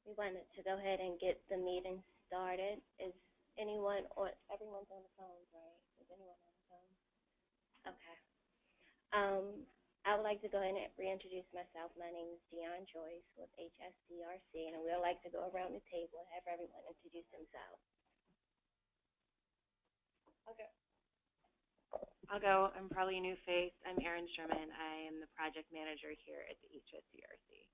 We wanted to go ahead and get the meeting started. Is anyone on? Everyone's on the phones, right? Is anyone on the phone? Okay. Um, I would like to go ahead and reintroduce myself. My name is Dion Joyce with HSCRC, and we would like to go around the table and have everyone introduce themselves. Okay. I'll go. I'm probably a new face. I'm Erin Sherman. I am the project manager here at the HSCRC.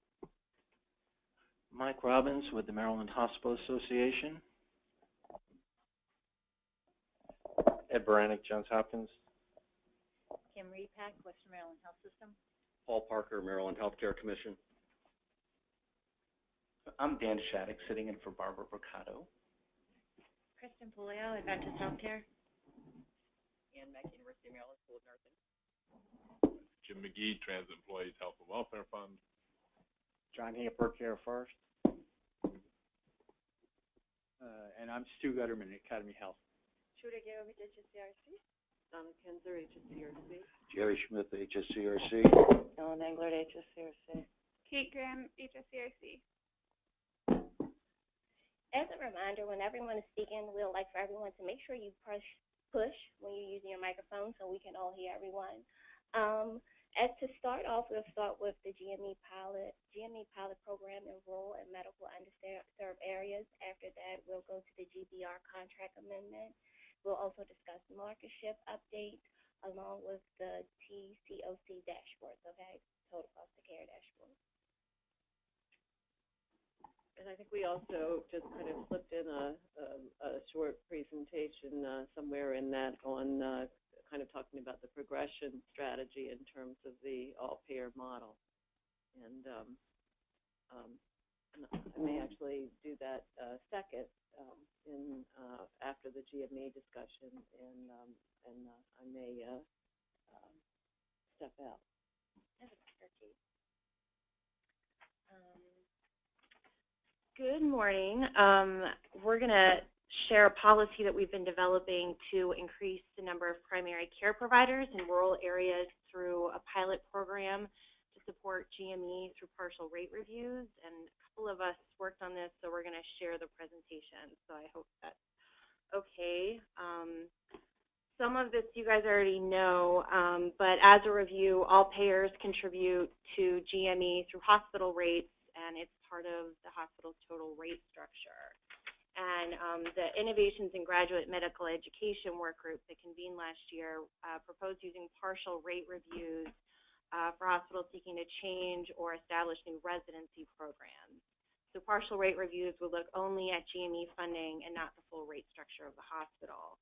Mike Robbins with the Maryland Hospital Association. Ed Baranik, Johns Hopkins. Kim Repack, Western Maryland Health System. Paul Parker, Maryland Healthcare Commission. I'm Dan Shattuck, sitting in for Barbara Brocado. Kristen Puleo, Adventist Healthcare. Ann Mack, University of Maryland School of Nursing. Jim McGee, Transit Employees Health and Welfare Fund. John Hamper, Care First. And I'm Stu Gutterman, Academy Health. Shuda Garovich, HSCRC. Donna Kinzer, HSCRC. Jerry Schmidt, HSCRC. Ellen Englert, HSCRC. Kate Graham, HSCRC. As a reminder, when everyone is speaking, we'd like for everyone to make sure you push when you're using your microphone so we can all hear everyone. As to start off, we'll start with the GME pilot program in rural and medical underserved areas. After that, we'll go to the GBR contract amendment. We'll also discuss market shift updates along with the TCOC dashboards, okay, total cost of care dashboard. And I think we also just kind of slipped in a short presentation somewhere in that on kind of talking about the progression strategy in terms of the all-payer model. And I may actually do that second after the GMA discussion, and I may step out. Good morning. We're going to share a policy that we've been developing to increase the number of primary care providers in rural areas through a pilot program to support GME through partial rate reviews. And a couple of us worked on this, so we're going to share the presentation. So I hope that's okay. Some of this you guys already know, but as a review, all payers contribute to GME through hospital rates, and it's part of the hospital's total rate structure. And the Innovations in Graduate Medical Education work group that convened last year proposed using partial rate reviews for hospitals seeking to change or establish new residency programs. So partial rate reviews would look only at GME funding and not the full rate structure of the hospital.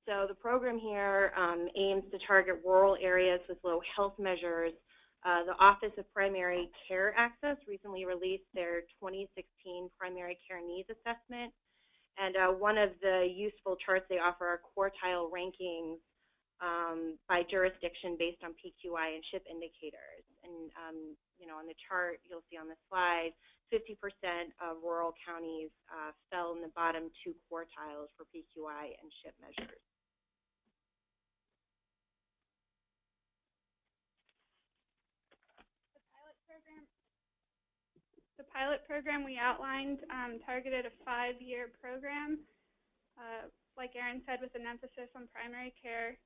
So the program here aims to target rural areas with low health measures. The Office of Primary Care Access recently released their 2016 Primary Care Needs Assessment, and one of the useful charts they offer are quartile rankings by jurisdiction based on PQI and SHIP indicators. And on the chart you'll see on the slide, 50% of rural counties fell in the bottom two quartiles for PQI and SHIP measures. The pilot program we outlined targeted a 5-year program, like Erin said, with an emphasis on primary care.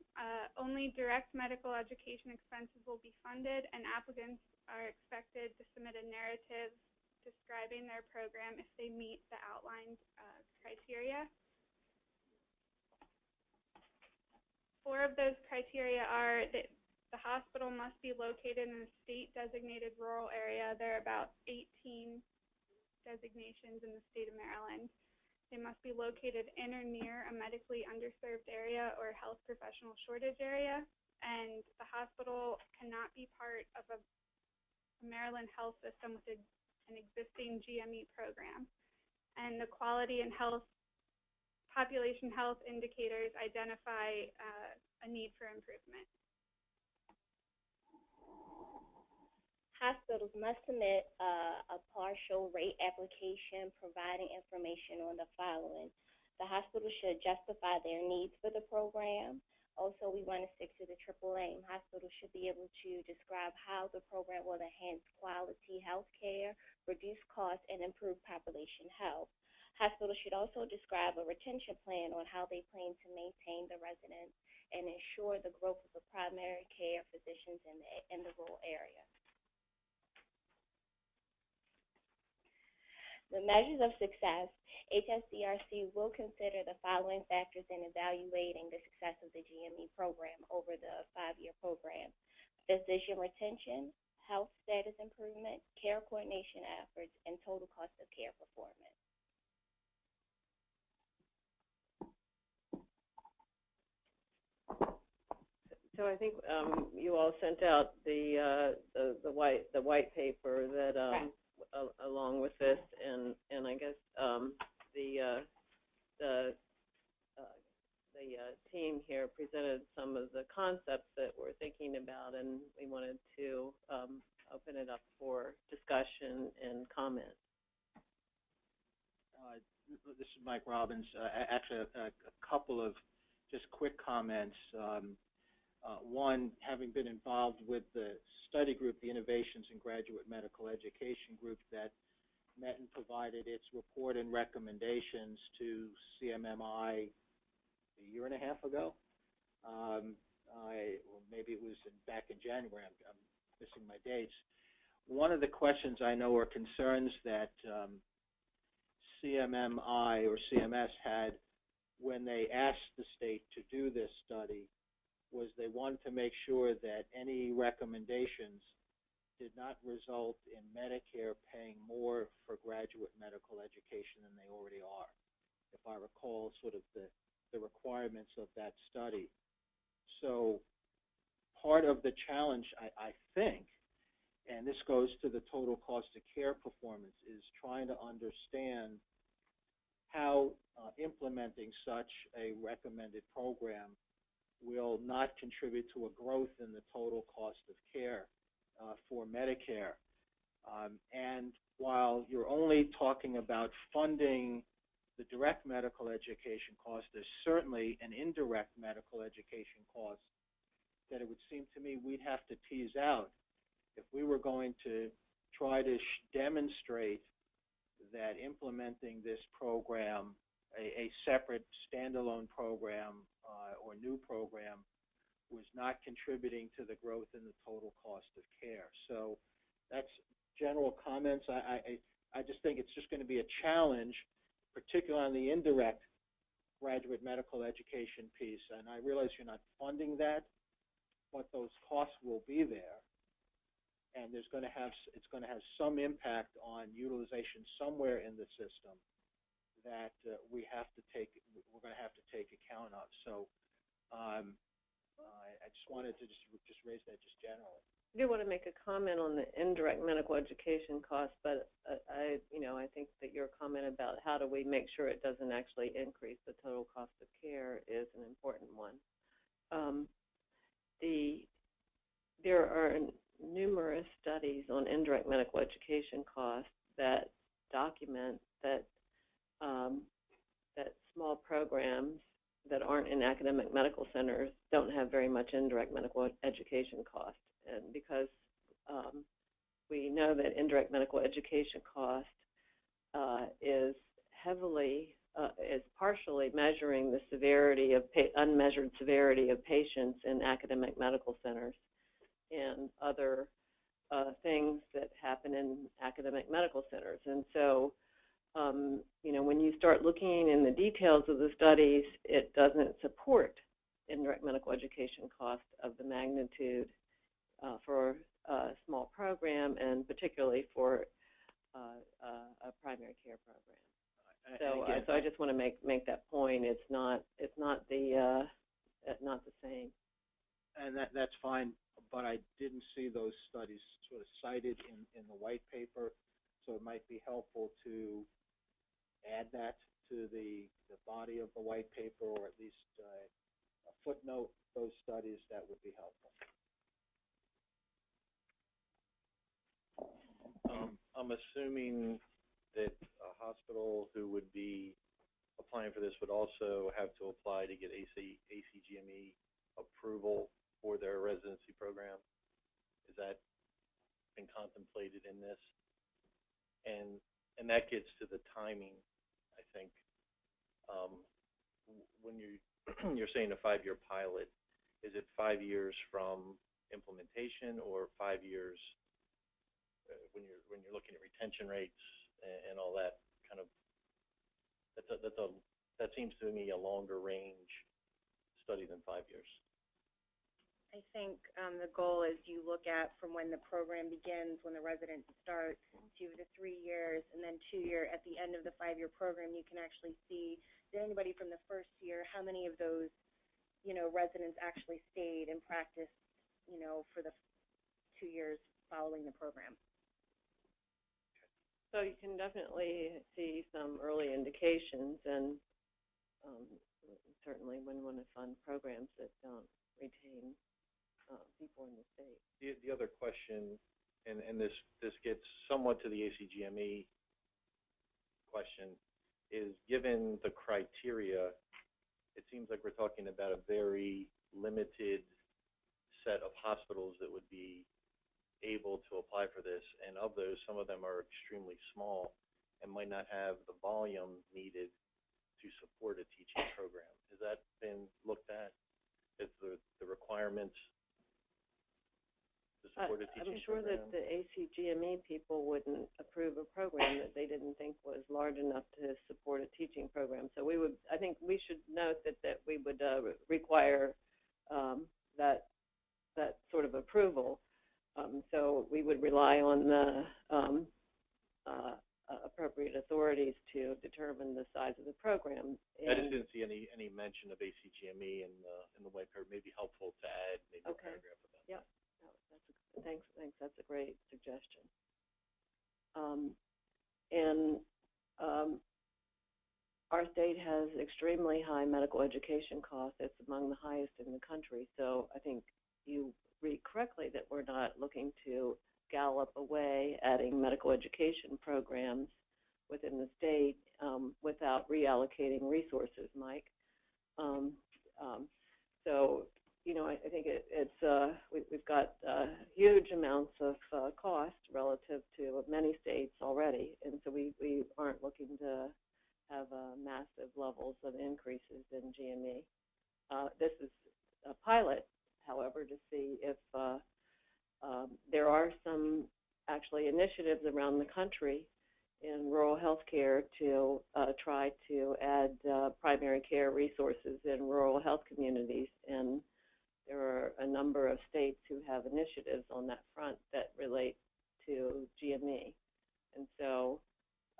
Only direct medical education expenses will be funded, and applicants are expected to submit a narrative describing their program if they meet the outlined criteria. 4 of those criteria are that the hospital must be located in a state-designated rural area. There are about 18 designations in the state of Maryland. They must be located in or near a medically underserved area or health professional shortage area. And the hospital cannot be part of a Maryland health system with an existing GME program. And the quality and health, population health indicators identify a need for improvement. Hospitals must submit a partial rate application providing information on the following. The hospital should justify their needs for the program. Also, we want to stick to the triple aim. Hospitals should be able to describe how the program will enhance quality health care, reduce costs, and improve population health. Hospitals should also describe a retention plan on how they plan to maintain the residents and ensure the growth of the primary care physicians in the rural area. The measures of success, HSCRC will consider the following factors in evaluating the success of the GME program over the 5-year program: physician retention, health status improvement, care coordination efforts, and total cost of care performance. So I think you all sent out the white paper that Right. Along with this, and I guess the team here presented some of the concepts that we're thinking about, and we wanted to open it up for discussion and comment. This is Mike Robbins. Actually, a couple of just quick comments. One, having been involved with the study group, the Innovations in Graduate Medical Education group that met and provided its report and recommendations to CMMI a year and a half ago. Or maybe it was back in January. I'm missing my dates. One of the questions I know or concerns that CMMI or CMS had when they asked the state to do this study was they wanted to make sure that any recommendations did not result in Medicare paying more for graduate medical education than they already are, if I recall sort of the requirements of that study. So part of the challenge, I think, and this goes to the total cost of care performance, is trying to understand how implementing such a recommended program will not contribute to a growth in the total cost of care for Medicare. And while you're only talking about funding the direct medical education cost, there's certainly an indirect medical education cost that it would seem to me we'd have to tease out if we were going to try to demonstrate that implementing this program, a separate standalone program or new program, was not contributing to the growth in the total cost of care. So that's general comments. I just think it's just going to be a challenge, particularly on the indirect graduate medical education piece. And I realize you're not funding that, but those costs will be there. And it's going to have some impact on utilization somewhere in the system that we're going to have to take account of. So I just wanted to just raise that just generally. I do want to make a comment on the indirect medical education cost, but I think that your comment about how do we make sure it doesn't actually increase the total cost of care is an important one. There are numerous studies on indirect medical education costs that document that that small programs that aren't in academic medical centers don't have very much indirect medical education cost. And because we know that indirect medical education cost is partially measuring the severity of unmeasured severity of patients in academic medical centers and other things that happen in academic medical centers. And so, when you start looking in the details of the studies, it doesn't support indirect medical education cost of the magnitude for a small program, and particularly for a primary care program. So I just want to make that point. It's not the same. And that's fine, but I didn't see those studies sort of cited in the white paper, so it might be helpful to add that to the body of the white paper, or at least a footnote those studies. That would be helpful. I'm assuming that a hospital who would be applying for this would also have to apply to get ACGME approval for their residency program? Is that been contemplated in this? And that gets to the timing, I think. When you're saying a 5-year pilot, is it 5 years from implementation or 5 years when you're looking at retention rates and all that kind of? That seems to me a longer range study than 5 years. I think the goal is you look at from when the program begins, when the residents start, 2 to 3 years, and then 2 year at the end of the 5-year program, you can actually see, did anybody from the first year, how many of those, residents actually stayed and practiced, for the 2 years following the program. So you can definitely see some early indications, and certainly wouldn't want to fund programs that don't retain people in the state. The other question, and this gets somewhat to the ACGME question, is given the criteria, it seems like we're talking about a very limited set of hospitals that would be able to apply for this, and of those, some of them are extremely small and might not have the volume needed to support a teaching program. Has that been looked at? Is the requirements to support a teaching I'm sure program? that the ACGME people wouldn't approve a program that they didn't think was large enough to support a teaching program. So I think we should note that we would require that sort of approval. So we would rely on the appropriate authorities to determine the size of the program. I just didn't see any mention of ACGME in the white paper. Maybe helpful to add maybe a paragraph about that. Thanks. That's a great suggestion. Our state has extremely high medical education costs. It's among the highest in the country. So I think you read correctly that we're not looking to gallop away adding medical education programs within the state without reallocating resources, Mike. So, I think we've got huge amounts of cost relative to many states already, and so we aren't looking to have massive levels of increases in GME. This is a pilot, however, to see if there are some actually initiatives around the country in rural health care to try to add primary care resources in rural health communities. And there are a number of states who have initiatives on that front that relate to GME. And so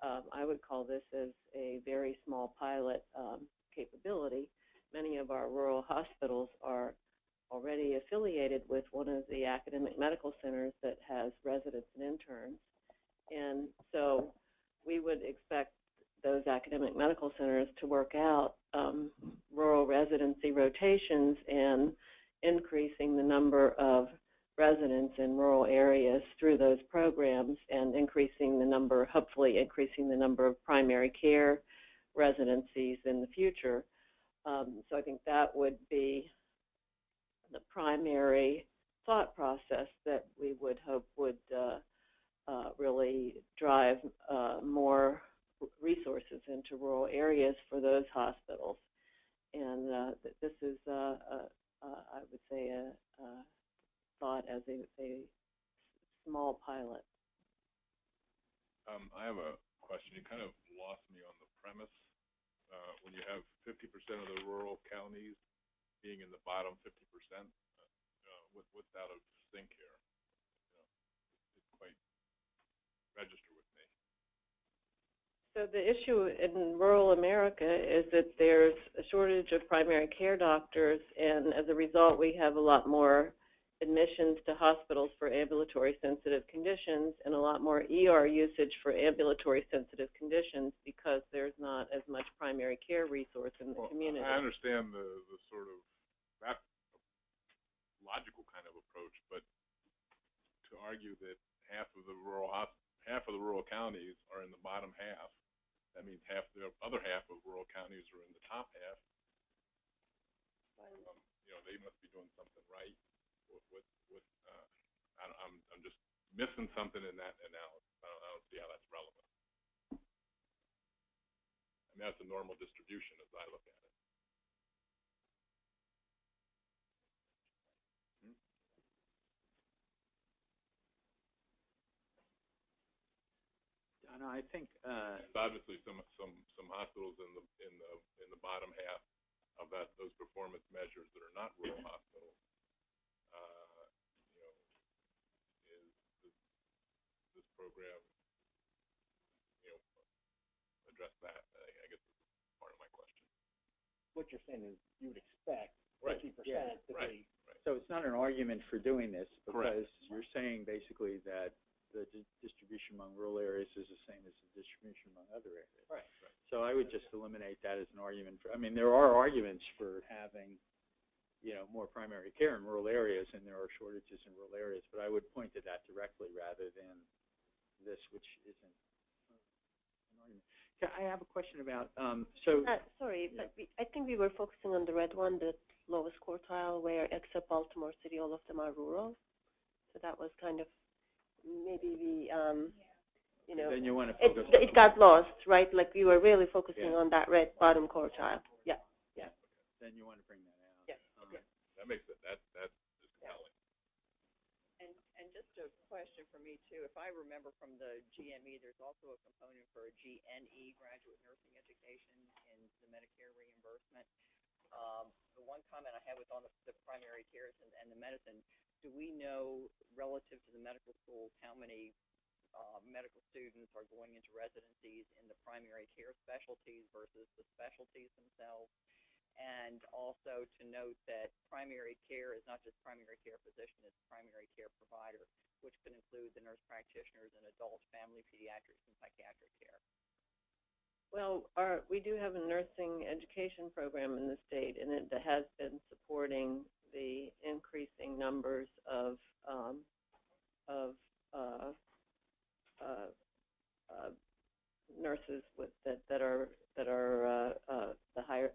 I would call this as a very small pilot capability. Many of our rural hospitals are already affiliated with one of the academic medical centers that has residents and interns. And so we would expect those academic medical centers to work out rural residency rotations and increasing the number of residents in rural areas through those programs, and hopefully increasing the number of primary care residencies in the future. So I think that would be the primary thought process that we would hope would really drive more resources into rural areas for those hospitals. And this is, I would say, a thought as a small pilot. I have a question. You kind of lost me on the premise. When you have 50% of the rural counties being in the bottom 50%, what's out of sync here? It didn't quite register with me. So the issue in rural America is that there's a shortage of primary care doctors, and as a result, we have a lot more admissions to hospitals for ambulatory sensitive conditions and a lot more ER usage for ambulatory sensitive conditions because there's not as much primary care resource in the community. I understand the sort of that logical kind of approach, but to argue that half of the rural counties are in the bottom half, that means half the other half of rural counties are in the top half. they must be doing something right. I'm just missing something in that analysis. I don't see how that's relevant. I mean, that's a normal distribution as I look at it. I think There's obviously some hospitals in the bottom half of those performance measures that are not rural hospitals. Is this program, address that? I guess this is part of my question. what you're saying is you would expect Right. 50% to Right. be. So it's not an argument for doing this because Correct. you're saying basically that the distribution among rural areas is the same as the distribution among other areas. Right. So I would just eliminate that as an argument for. I mean, there are arguments for having, more primary care in rural areas, and there are shortages in rural areas. But I would point to that directly rather than this, which isn't an argument. I have a question about Sorry, but I think we were focusing on the red one, the lowest quartile, where except Baltimore City, all of them are rural. So that was kind of maybe we, Then you want to focus on it got lost, right? Like we were really focusing Yeah. on that red bottom quartile. Yeah. Then you want to bring that out. Yeah. That makes it that is compelling. And just a question for me too. If I remember from the GME, there's also a component for a GNE, graduate nursing education, in the Medicare reimbursement. The one comment I had was on the primary cares and the medicine. Do we know, relative to the medical schools, how many medical students are going into residencies in the primary care specialties versus the specialties themselves? And also to note that primary care is not just primary care physician, it's primary care provider, which could include the nurse practitioners in adult, family, pediatrics, and psychiatric care. Well, we do have a nursing education program in the state, and it has been supporting the increasing numbers of nurses that are the higher.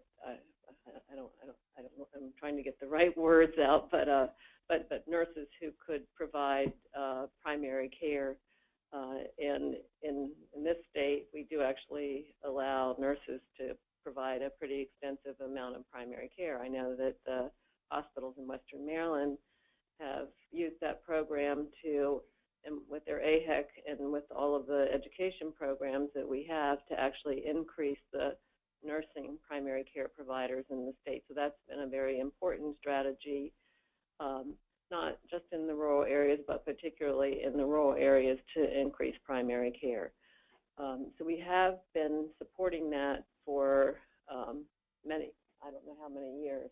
I don't know. I'm trying to get the right words out, but nurses who could provide primary care. And in this state, we do actually allow nurses to provide a pretty extensive amount of primary care. I know that the hospitals in Western Maryland have used that program to, and with their AHEC and with all of the education programs that we have, to actually increase the nursing primary care providers in the state. So that's been a very important strategy, not just in the rural areas, but particularly in the rural areas, to increase primary care. So we have been supporting that for many, I don't know how many years,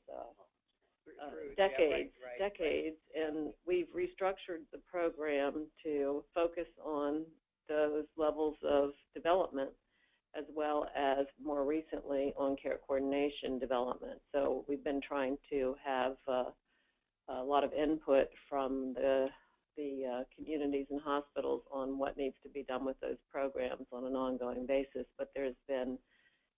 decades, and we've restructured the program to focus on those levels of development, as well as more recently on care coordination development. So we've been trying to have a lot of input from the communities and hospitals on what needs to be done with those programs on an ongoing basis, but there's been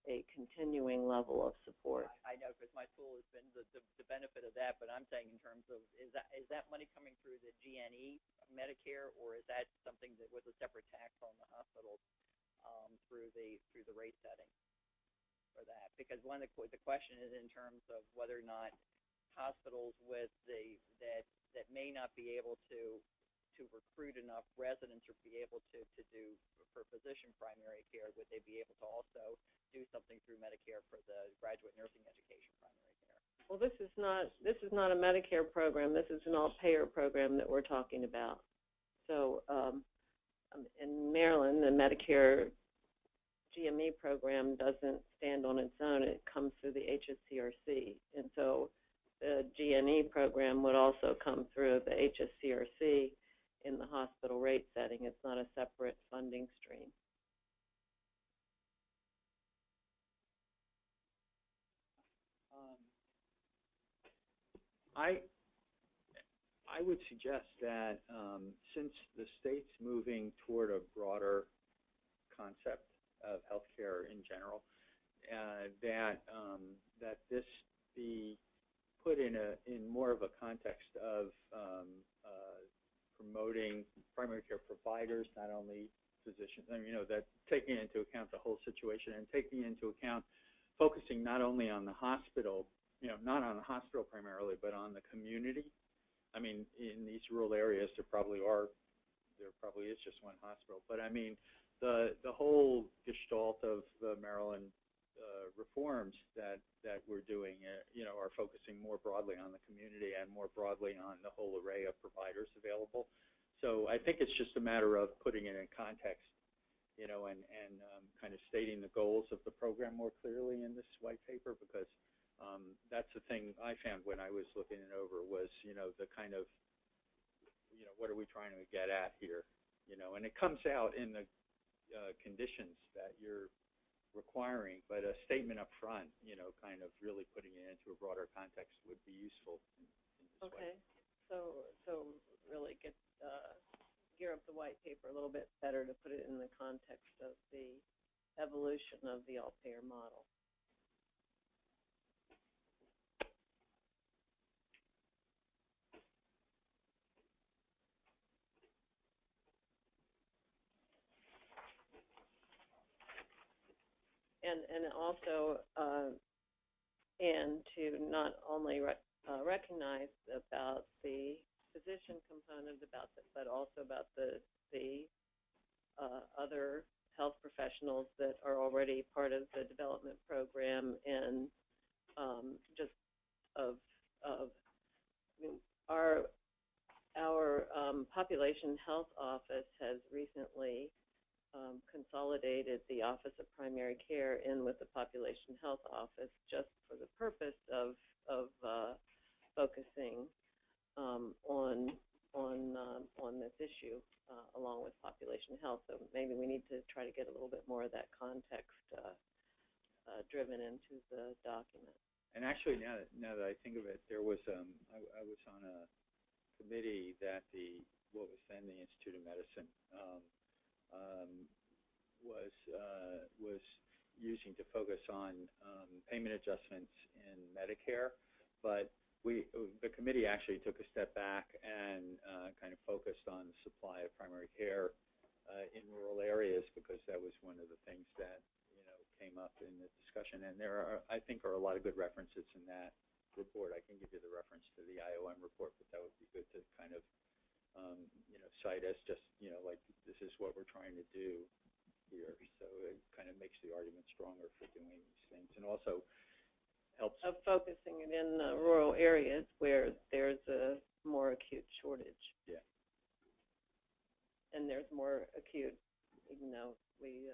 a continuing level of support. I know, because my school has been the benefit of that, but I'm saying in terms of, is that money coming through the GNE Medicare, or is that something that was a separate tax on the hospitals through the rate setting for that? Because one of the question is in terms of whether or not hospitals with that may not be able to recruit enough residents or be able to do for physician primary care, would they be able to also do something through Medicare for the graduate nursing education primary care? Well, this is not a Medicare program. This is an all-payer program that we're talking about. So in Maryland, the Medicare GME program doesn't stand on its own. It comes through the HSCRC. And so the GNE program would also come through the HSCRC in the hospital rate setting. It's not a separate funding stream. I would suggest that since the state's moving toward a broader concept of healthcare in general, that this be put in more of a context of promoting primary care providers, not only physicians. I mean, that taking into account the whole situation and taking into account focusing not only on the hospital, not on the hospital primarily, but on the community. I mean, in these rural areas, there probably is just one hospital, but I mean, the whole gestalt of the Maryland reforms that we're doing, are focusing more broadly on the community and more broadly on the whole array of providers available. So I think it's just a matter of putting it in context, and kind of stating the goals of the program more clearly in this white paper, because that's the thing I found when I was looking it over was, the kind of, what are we trying to get at here, and it comes out in the conditions that you're requiring, but a statement up front, kind of really putting it into a broader context would be useful in this way. So really gear up the white paper a little bit better to put it in the context of the evolution of the all-payer model. And also, and to not only recognize about the physician component but also about the other health professionals that are already part of the development program, and just of our population health office has recently consolidated the Office of Primary Care in with the Population Health Office, just for the purpose of focusing on this issue along with population health. So maybe we need to try to get a little bit more of that context driven into the document. And actually, now that I think of it, there was I was on a committee that what was then the Institute of Medicine was using to focus on payment adjustments in Medicare, but the committee actually took a step back and kind of focused on the supply of primary care in rural areas, because that was one of the things that came up in the discussion. And there are, I think, a lot of good references in that report. I can give you the reference to the IOM report, but that would be good to kind of cite as just like, this is what we're trying to do here. So it kind of makes the argument stronger for doing these things, and also helps of focusing it in rural areas where there's a more acute shortage. Yeah. And there's more acute, even though we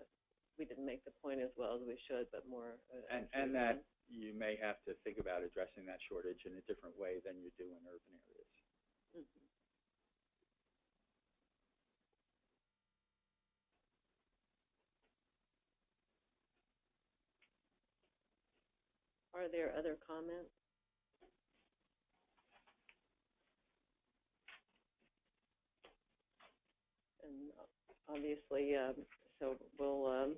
didn't make the point as well as we should, but more. And that you may have to think about addressing that shortage in a different way than you do in urban areas. Mm-hmm. Are there other comments? And obviously, so we'll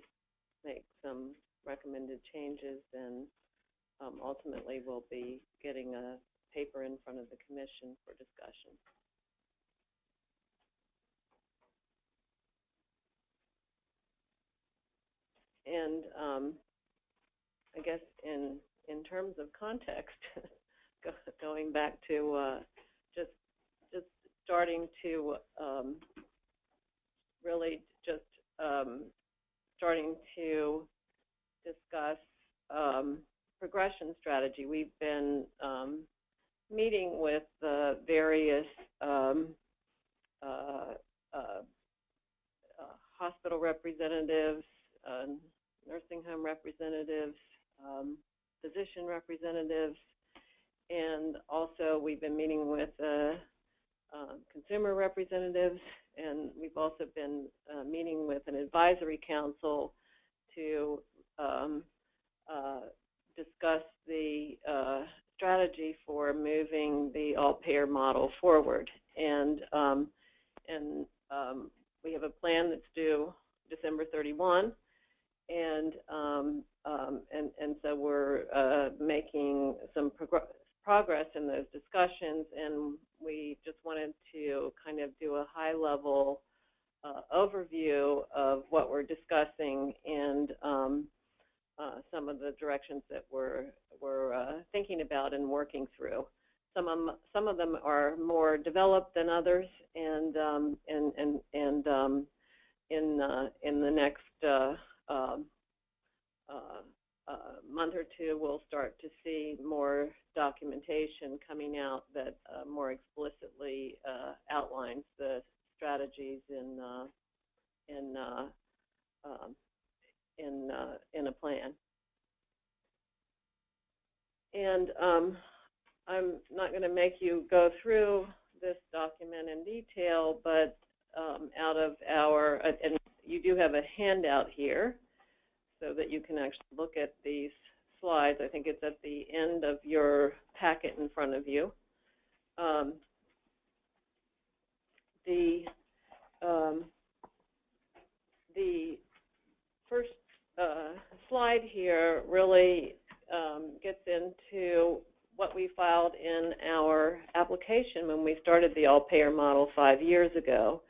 make some recommended changes, and ultimately we'll be getting a paper in front of the commission for discussion. And I guess in terms of context, going back to just starting to really just starting to discuss progression strategy. We've been meeting with various hospital representatives, nursing home representatives, physician representatives, and also we've been meeting with consumer representatives, and we've also been meeting with an advisory council to discuss the strategy for moving the all-payer model forward. And we have a plan that's due December 31. And so we're making some progress in those discussions, and we just wanted to kind of do a high-level overview of what we're discussing and some of the directions that we're thinking about and working through. Some of them are more developed than others, and in the next month or two, we'll start to see more documentation coming out that more explicitly outlines the strategies in a plan. And I'm not going to make you go through this document in detail, but out of our, and you do have a handout here so that you can actually look at these slides. I think it's at the end of your packet in front of you. The first slide here really gets into what we filed in our application when we started the all-payer model 5 years ago,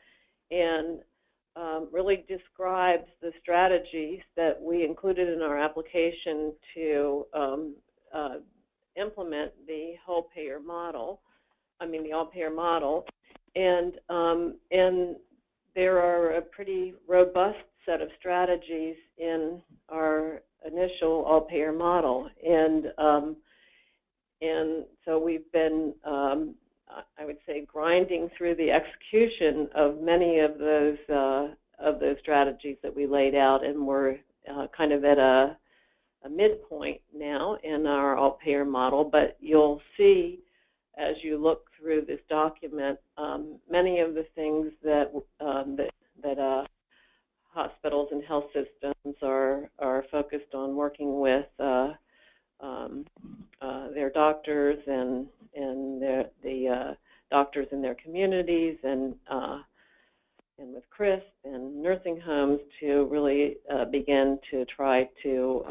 and really describes the strategies that we included in our application to implement the whole-payer model, the all-payer model, and there are a pretty robust set of strategies in our initial all-payer model, and so we've been, I would say, grinding through the execution of many of those strategies that we laid out, and we're kind of at a midpoint now in our all-payer model. But you'll see, as you look through this document, many of the things that hospitals and health systems are focused on working with their doctors and the doctors in their communities and with CRISP and nursing homes to really begin to try to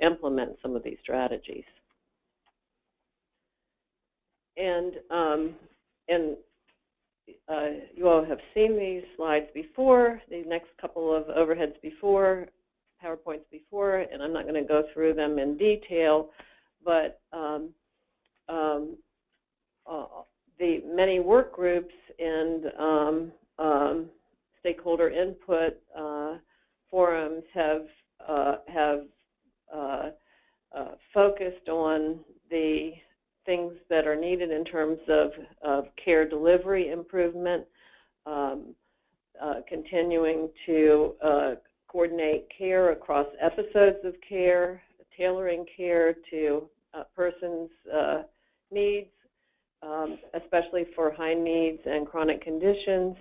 implement some of these strategies. And you all have seen these slides before, these next couple of overheads before, PowerPoints before, and I'm not going to go through them in detail, but the many work groups and stakeholder input forums have focused on the things that are needed in terms of care delivery improvement, continuing to coordinate care across episodes of care, tailoring care to a person's needs, especially for high needs and chronic conditions,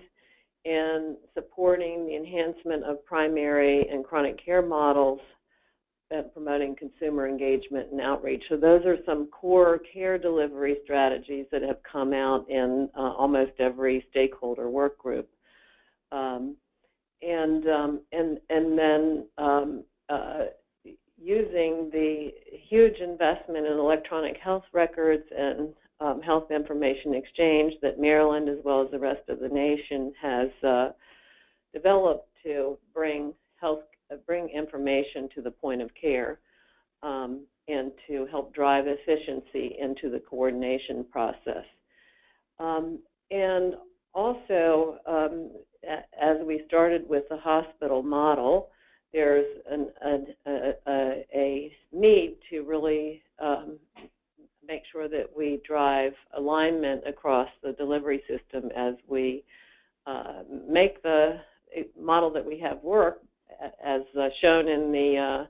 and supporting the enhancement of primary and chronic care models, and promoting consumer engagement and outreach. So those are some core care delivery strategies that have come out in almost every stakeholder work group. And then using the huge investment in electronic health records and health information exchange that Maryland, as well as the rest of the nation, has developed to bring information to the point of care and to help drive efficiency into the coordination process. And also, as we started with the hospital model, there's a need to really make sure that we drive alignment across the delivery system as we make the model that we have work, as shown in the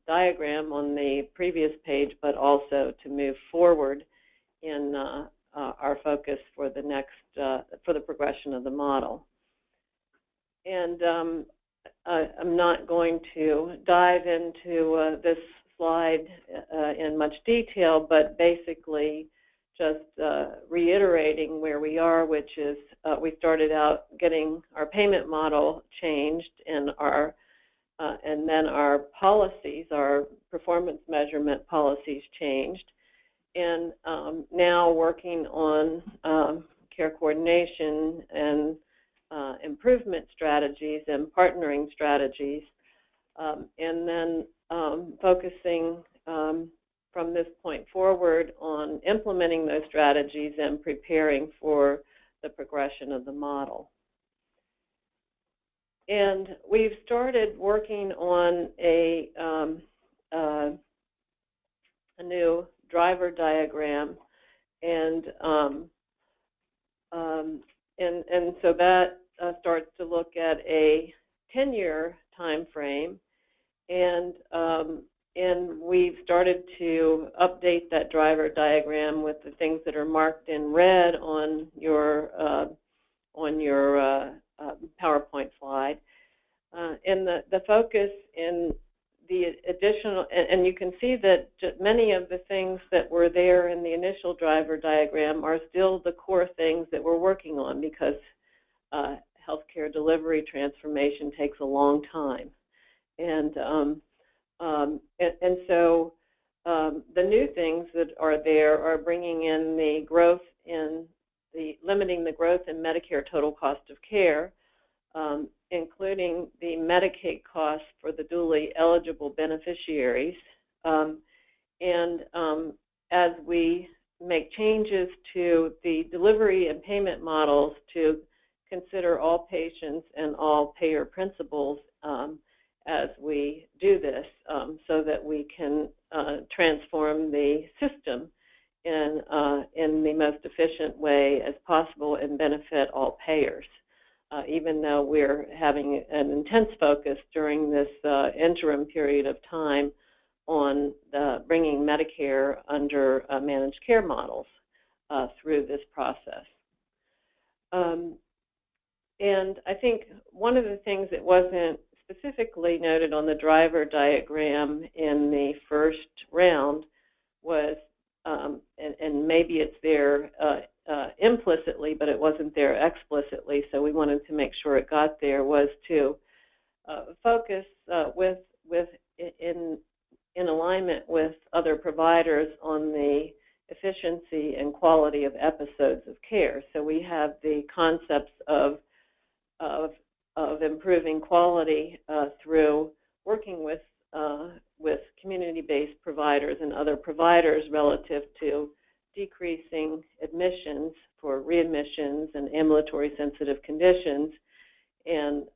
diagram on the previous page, but also to move forward in our focus for the next, for the progression of the model. And I'm not going to dive into this slide in much detail, but basically just reiterating where we are, which is we started out getting our payment model changed and then our policies, our performance measurement policies changed. and now working on care coordination and improvement strategies and partnering strategies, and then focusing from this point forward on implementing those strategies and preparing for the progression of the model. And we've started working on a new driver diagram, and so that starts to look at a 10-year time frame, and we've started to update that driver diagram with the things that are marked in red on your PowerPoint slide. And the focus in the additional, and you can see that many of the things that were there in the initial driver diagram are still the core things that we're working on, because healthcare delivery transformation takes a long time. And so the new things that are there are bringing in the growth in limiting the growth in Medicare total cost of care, including the Medicaid costs for the dually eligible beneficiaries. And as we make changes to the delivery and payment models to consider all patients and all payer principles as we do this, so that we can transform the system in the most efficient way as possible and benefit all payers. Even though we're having an intense focus during this interim period of time on bringing Medicare under managed care models through this process. And I think one of the things that wasn't specifically noted on the driver diagram in the first round was, and maybe it's there implicitly, but it wasn't there explicitly, so we wanted to make sure it got there, was to focus in alignment with other providers on the efficiency and quality of episodes of care. So we have the concepts of improving quality through working with community-based providers and other providers relative to decreasing admissions for readmissions and ambulatory sensitive conditions, and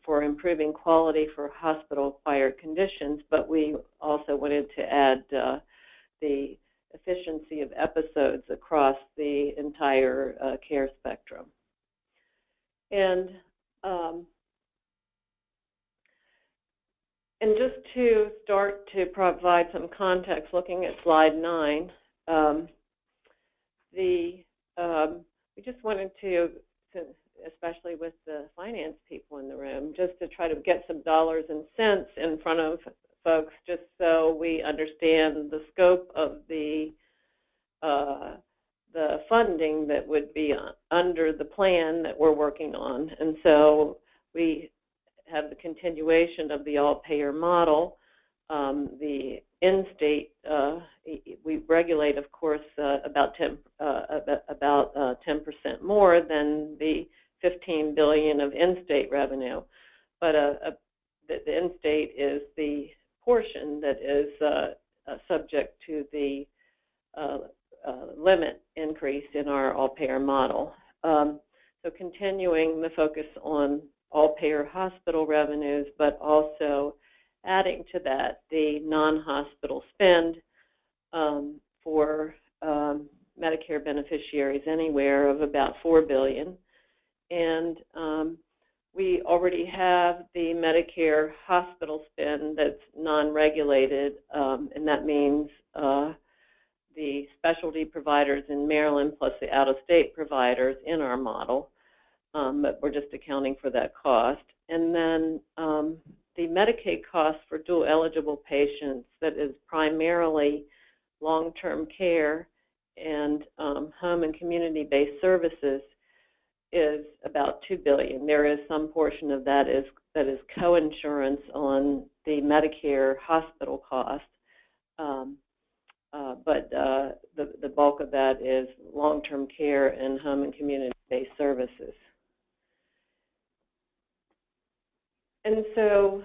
for improving quality for hospital-acquired conditions. But we also wanted to add the efficiency of episodes across the entire care spectrum. And just to start to provide some context, looking at slide 9, we just wanted to, especially with the finance people in the room, just to try to get some dollars and cents in front of folks, just so we understand the scope of the funding that would be under the plan that we're working on. And so we have the continuation of the all-payer model. The in-state, we regulate, of course, about 10% more than the $15 billion of in-state revenue, but the in-state is the portion that is subject to the limit increase in our all-payer model. So continuing the focus on all-payer hospital revenues, but also adding to that the non-hospital spend for Medicare beneficiaries anywhere of about $4 billion. And we already have the Medicare hospital spend that's non-regulated, and that means the specialty providers in Maryland plus the out-of-state providers in our model, but we're just accounting for that cost. And then the Medicaid cost for dual eligible patients, that is primarily long-term care and home and community-based services, is about $2 billion. There is some portion of that is co-insurance on the Medicare hospital cost, but the bulk of that is long-term care and home and community-based services. And so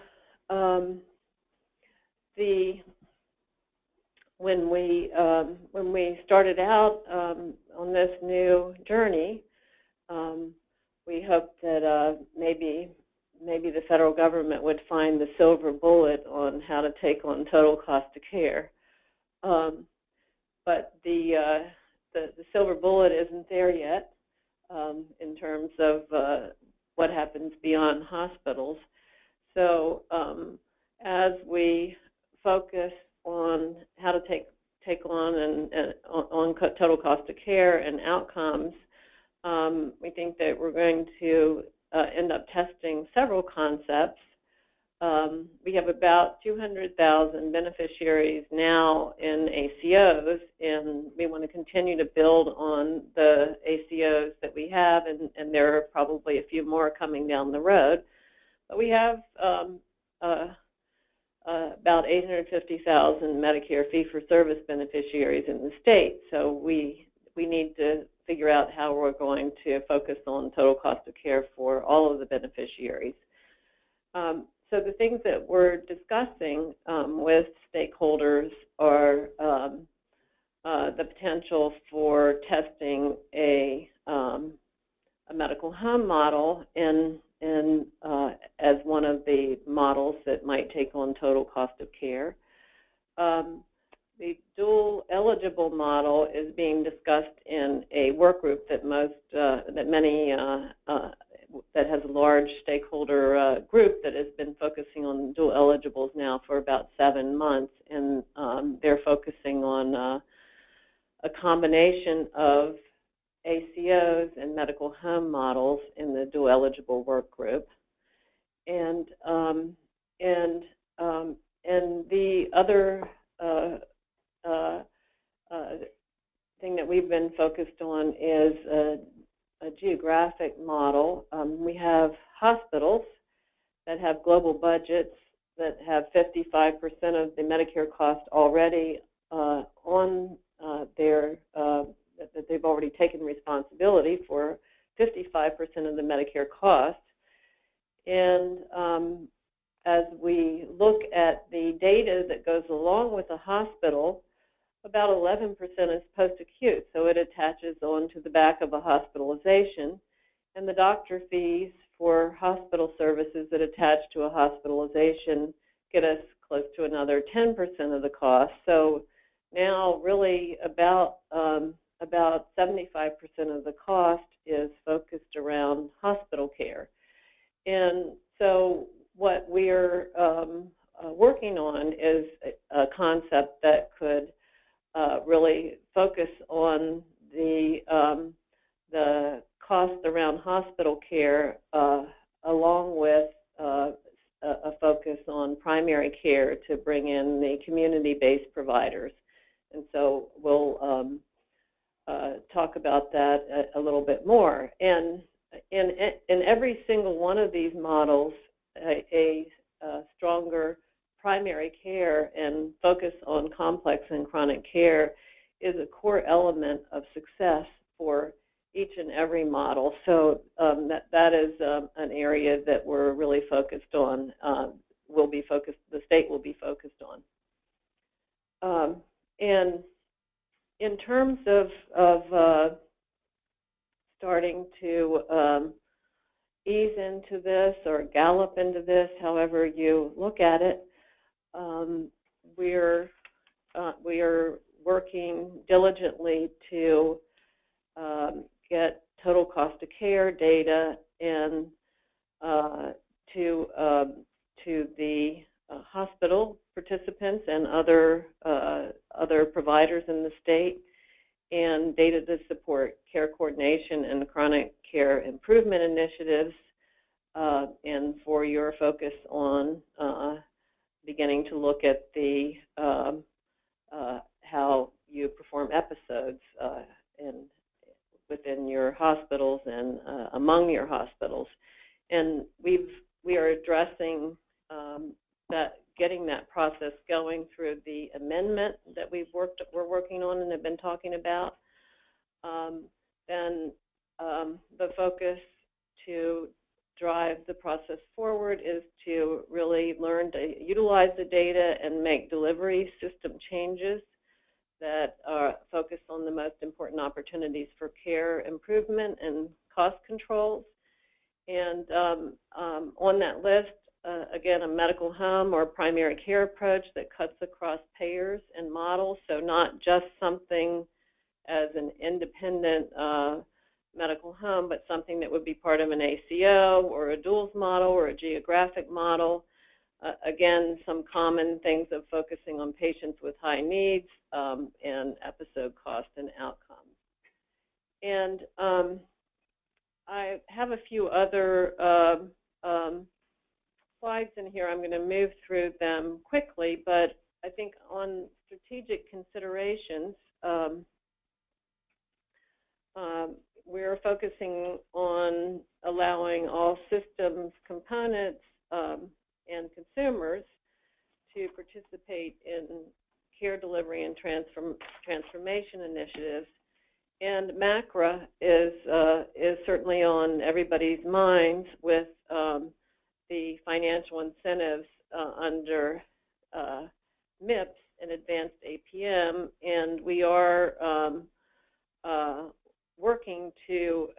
when we started out on this new journey, we hoped that maybe the federal government would find the silver bullet on how to take on total cost of care. But the silver bullet isn't there yet in terms of what happens beyond hospitals. So as we focus on how to take on on total cost of care and outcomes, we think that we're going to end up testing several concepts. We have about 200,000 beneficiaries now in ACOs, and we want to continue to build on the ACOs that we have, and there are probably a few more coming down the road. But we have about 850,000 Medicare fee-for-service beneficiaries in the state, so we need to figure out how we're going to focus on total cost of care for all of the beneficiaries. So the things that we're discussing with stakeholders are the potential for testing a medical home model as one of the models that might take on total cost of care. The dual eligible model is being discussed in a work group that that has a large stakeholder group that has been focusing on dual eligibles now for about 7 months, and they're focusing on a combination of ACOs and medical home models in the dual eligible work group. And the other thing that we've been focused on is a geographic model. We have hospitals that have global budgets that have 55% of the Medicare cost already on that they've already taken responsibility for 55% of the Medicare cost. And as we look at the data that goes along with the hospital, about 11% is post-acute, so it attaches onto the back of a hospitalization. And the doctor fees for hospital services that attach to a hospitalization get us close to another 10% of the cost. So now really about 75% of the cost is focused around hospital care. And so what we're working on is a concept that could really focus on the cost around hospital care along with a focus on primary care to bring in the community-based providers. And so we'll talk about that a little bit more. And in every single one of these models, a stronger primary care and focus on complex and chronic care is a core element of success for each and every model. So that is an area that we're really focused on. The state will be focused on. And in terms of starting to ease into this or gallop into this, however you look at it, we are working diligently to get total cost of care data and to the hospital participants and other providers in the state, and data to support care coordination and chronic care improvement initiatives, and for your focus on beginning to look at the how you perform episodes within your hospitals and among your hospitals. And we are addressing getting that process going through the amendment that we're working on and have been talking about. Then the focus to drive the process forward is to really learn to utilize the data and make delivery system changes that are focused on the most important opportunities for care improvement and cost controls. And on that list, again, a medical home or primary care approach that cuts across payers and models, so not just something as an independent medical home, but something that would be part of an ACO or a duals model or a geographic model. Again, some common things of focusing on patients with high needs and episode cost and outcomes. And I have a few other slides in here. I'm going to move through them quickly, but I think on strategic considerations, we're focusing on allowing all systems components and consumers to participate in care delivery and transformation initiatives. And MACRA is certainly on everybody's minds with the financial incentives under MIPS and advanced APM, and we are working to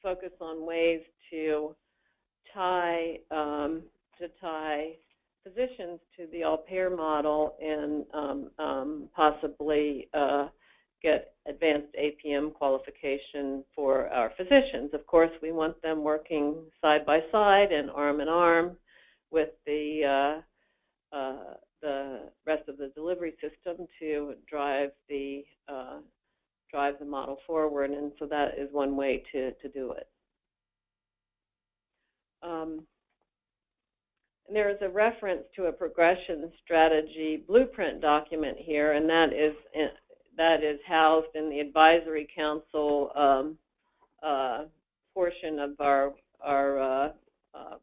focus on ways to tie physicians to the all-payer model and possibly get advanced APM qualification for our physicians. Of course, we want them working side by side and arm with the rest of the delivery system to drive the model forward, and so that is one way to do it. And there is a reference to a progression strategy blueprint document here, and that is housed in the advisory council portion of our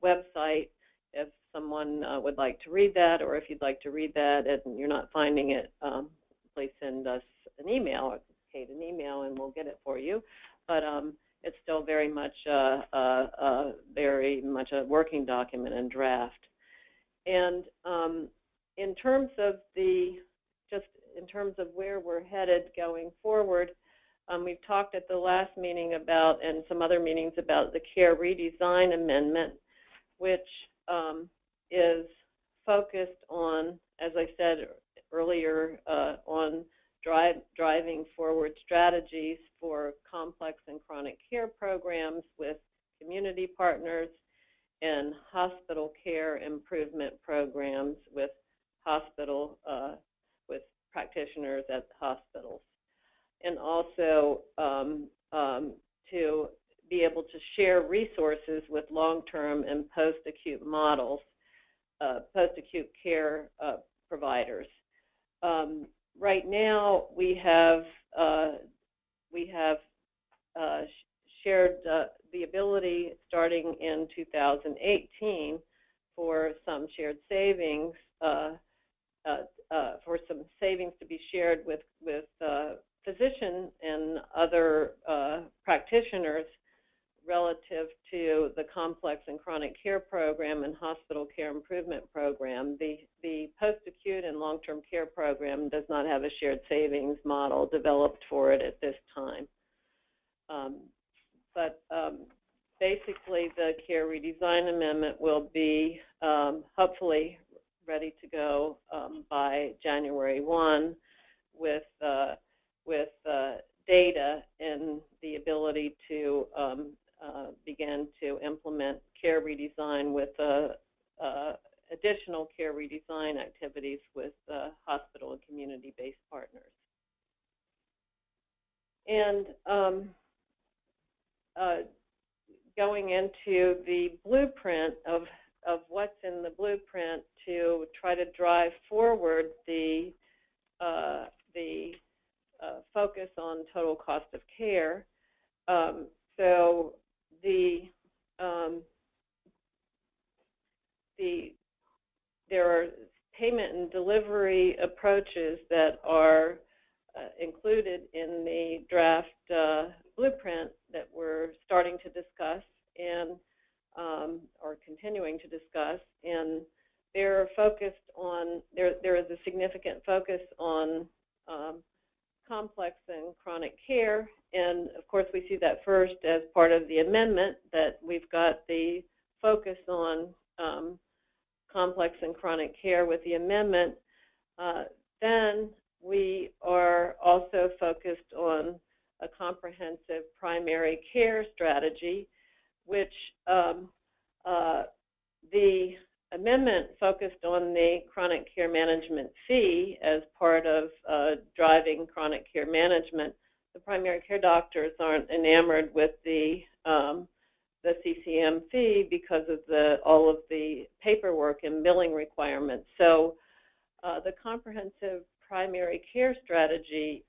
website. If someone would like to read that, or if you'd like to read that and you're not finding it, please send us an email, or Kate an email, and we'll get it for you. But it's still very much a working document and draft. And in terms of where we're headed going forward, we've talked at the last meeting about, and some other meetings about, the care redesign amendment, which is focused on, as I said earlier, on driving forward strategies for complex and chronic care programs with community partners and hospital care improvement programs with with practitioners at the hospitals, and also to be able to share resources with long-term and post-acute models, post-acute care providers. Right now, we have shared the ability, starting in 2018, for some shared savings, for some savings to be shared with physicians and other practitioners relative to the complex and chronic care program and hospital care improvement program. The post-acute and long-term care program does not have a shared savings model developed for it at this time. But basically, the care redesign amendment will be hopefully ready to go by January 1 with data and the ability to begin to implement care redesign with additional care redesign activities with hospital and community-based partners. And going into the blueprint of what's in the blueprint to try to drive forward the focus on total cost of care. So the there are payment and delivery approaches that are included in the draft blueprint that we're starting to discuss and or continuing to discuss, and they're focused on, there is a significant focus on complex and chronic care, and of course we see that first as part of the amendment, that we've got the focus on complex and chronic care with the amendment. Then we are also focused on a comprehensive primary care strategy, which the amendment focused on the chronic care management fee as part of driving chronic care management. The primary care doctors aren't enamored with the CCM fee because of all of the paperwork and billing requirements. So the comprehensive primary care strategy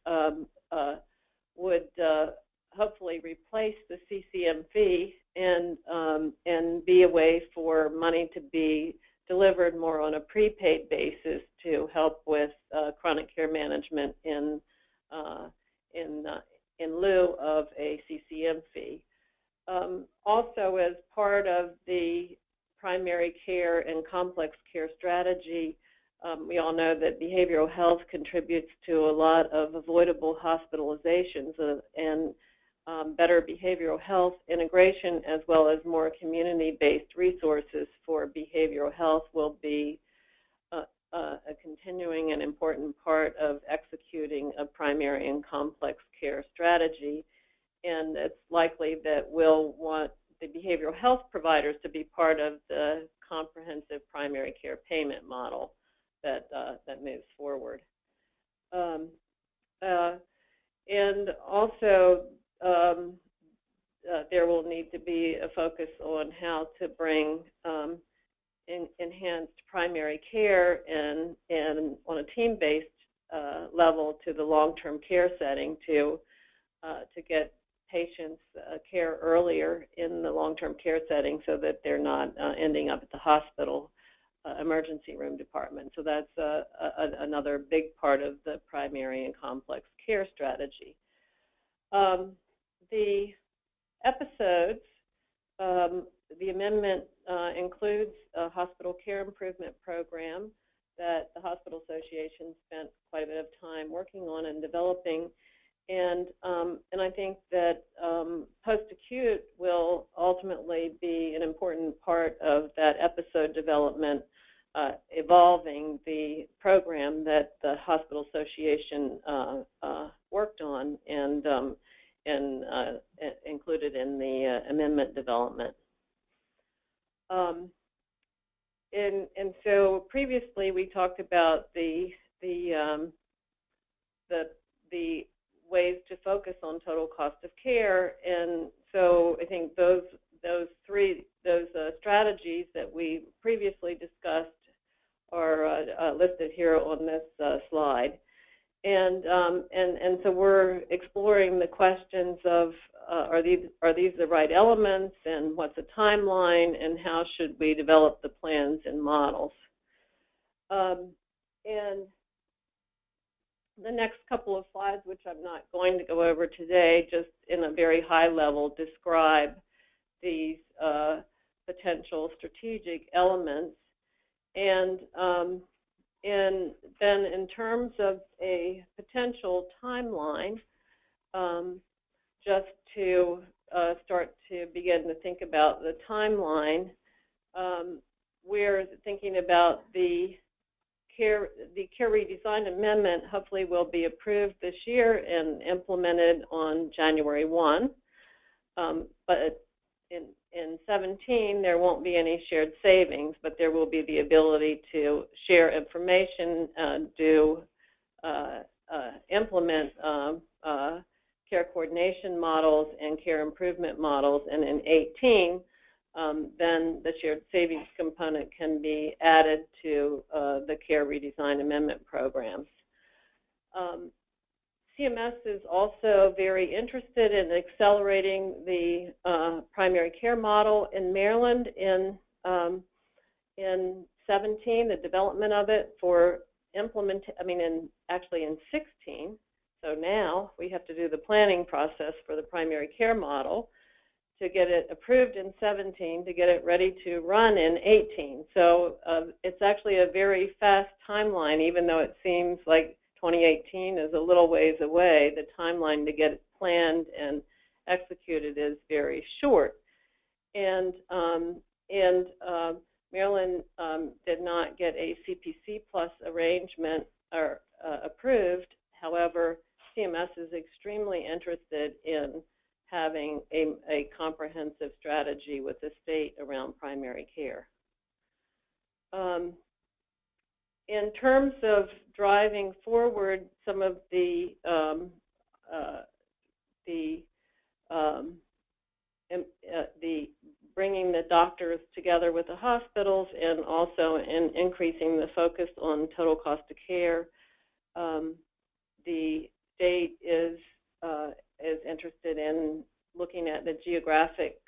would hopefully replace the CCM fee and be a way for money to be delivered more on a prepaid basis to help with chronic care management in lieu of a CCM fee. Also, as part of the primary care and complex care strategy, we all know that behavioral health contributes to a lot of avoidable hospitalizations and better behavioral health integration, as well as more community-based resources for behavioral health, will be a continuing and important part of executing a primary and complex care strategy. And it's likely that we'll want the behavioral health providers to be part of the comprehensive primary care payment model that moves forward. And also, there will need to be a focus on how to bring enhanced primary care and on a team-based level to the long-term care setting to get patients care earlier in the long-term care setting so that they're not ending up at the hospital emergency room department. So that's another big part of the primary and complex care strategy. The episodes, the amendment includes a hospital care improvement program that the Hospital Association spent quite a bit of time working on and developing. And I think that post-acute will ultimately be an important part of that episode development, evolving the program that the Hospital Association worked on and included in the amendment development. And so previously we talked about the ways to focus on total cost of care, and so I think those strategies that we previously discussed are listed here on this slide, and so we're exploring the questions of are these the right elements, and what's the timeline, and how should we develop the plans and models. And the next couple of slides, which I'm not going to go over today, just in a very high level describe these potential strategic elements. And then in terms of a potential timeline, just to start to begin to think about the timeline, we're thinking about the care redesign amendment hopefully will be approved this year and implemented on January 1. But in 17, there won't be any shared savings, but there will be the ability to share information, implement care coordination models and care improvement models. And in 18, then the shared savings component can be added to the care redesign amendment programs. CMS is also very interested in accelerating the primary care model in Maryland in 17, the development of it for actually in 16. So now we have to do the planning process for the primary care model to get it approved in 17, to get it ready to run in 18. So it's actually a very fast timeline, even though it seems like 2018 is a little ways away. The timeline to get it planned and executed is very short. And Maryland did not get a CPC plus arrangement or approved. However, CMS is extremely interested in having a comprehensive strategy with the state around primary care. In terms of driving forward some of the bringing the doctors together with the hospitals, and also in increasing the focus on total cost of care, the state is interested in looking at the geographic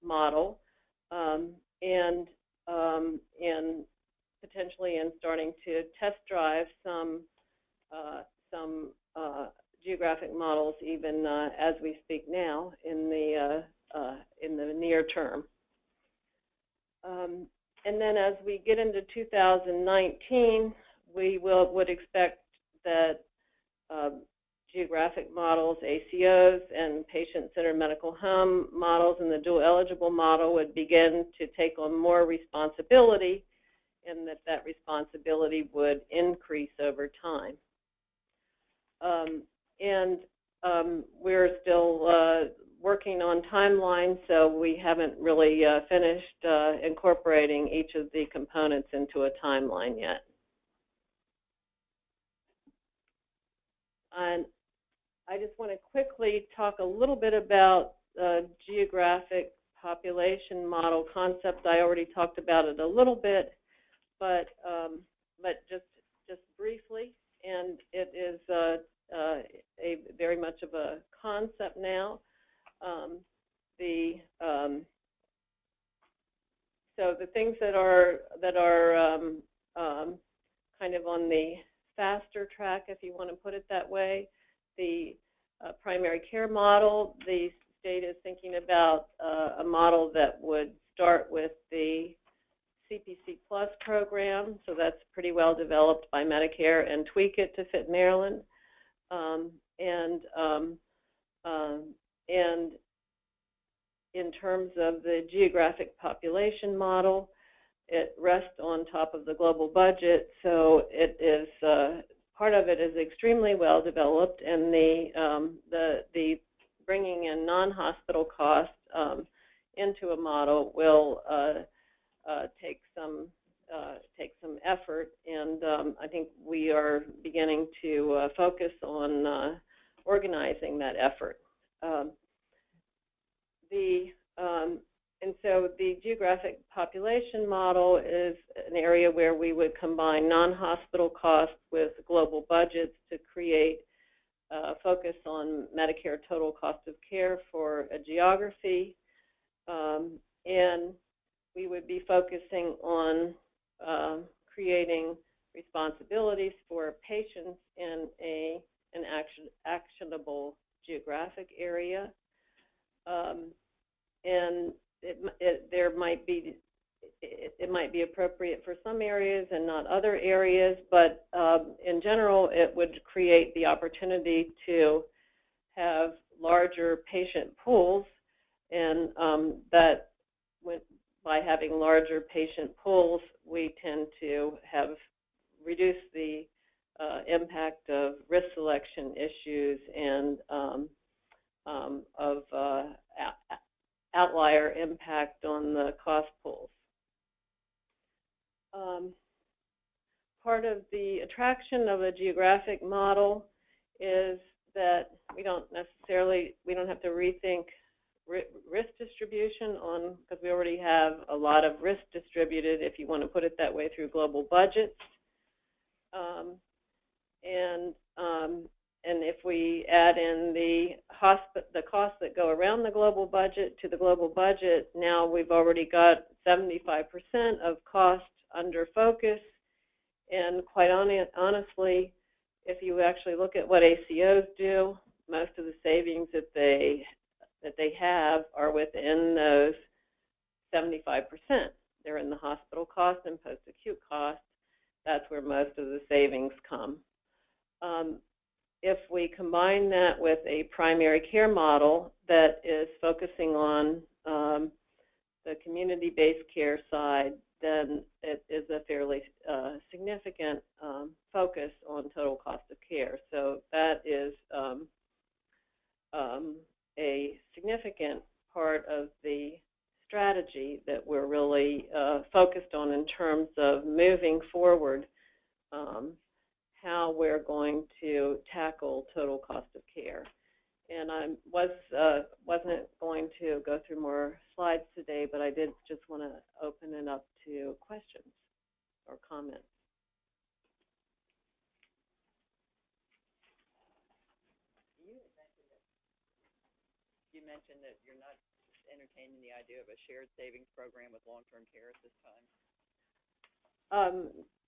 model and potentially in starting to test drive some geographic models even as we speak now in the near term. And then as we get into 2019, we would expect that geographic models, ACOs, and patient-centered medical home models and the dual eligible model would begin to take on more responsibility, and that responsibility would increase over time. We're still working on timelines, so we haven't really finished incorporating each of the components into a timeline yet. And I just want to quickly talk a little bit about geographic population model concept. I already talked about it a little bit, but just briefly, and it is a very much of a concept now. So the things that are kind of on the faster track, if you want to put it that way, the primary care model, the state is thinking about a model that would start with the CPC Plus program, so that's pretty well developed by Medicare, and tweak it to fit Maryland. And in terms of the geographic population model, it rests on top of the global budget, so it is part of it is extremely well developed, and the bringing in non-hospital costs into a model will take some effort, and I think we are beginning to focus on organizing that effort. And so the geographic population model is an area where we would combine non-hospital costs with global budgets to create focus on Medicare total cost of care for a geography. And we would be focusing on creating responsibilities for patients in an actionable geographic area. And it might be appropriate for some areas and not other areas, but in general, it would create the opportunity to have larger patient pools, and by having larger patient pools, we tend to have reduced the impact of risk selection issues and of outlier impact on the cost pools. Part of the attraction of a geographic model is that we don't have to rethink risk distribution because we already have a lot of risk distributed, if you want to put it that way, through global budgets. and if we add in the costs that go around the global budget to the global budget, now we've already got 75% of cost under focus. And quite honestly, if you actually look at what ACOs do, most of the savings that they have are within those 75%. They're in the hospital cost and post-acute cost. That's where most of the savings come. If we combine that with a primary care model that is focusing on the community-based care side, then it is a fairly significant focus on total cost of care. So that is a significant part of the strategy that we're really focused on in terms of moving forward how we're going to tackle total cost of care. And I wasn't going to go through more slides today, but I did just want to open it up to questions or comments. You mentioned that you're not entertaining the idea of a shared savings program with long-term care at this time.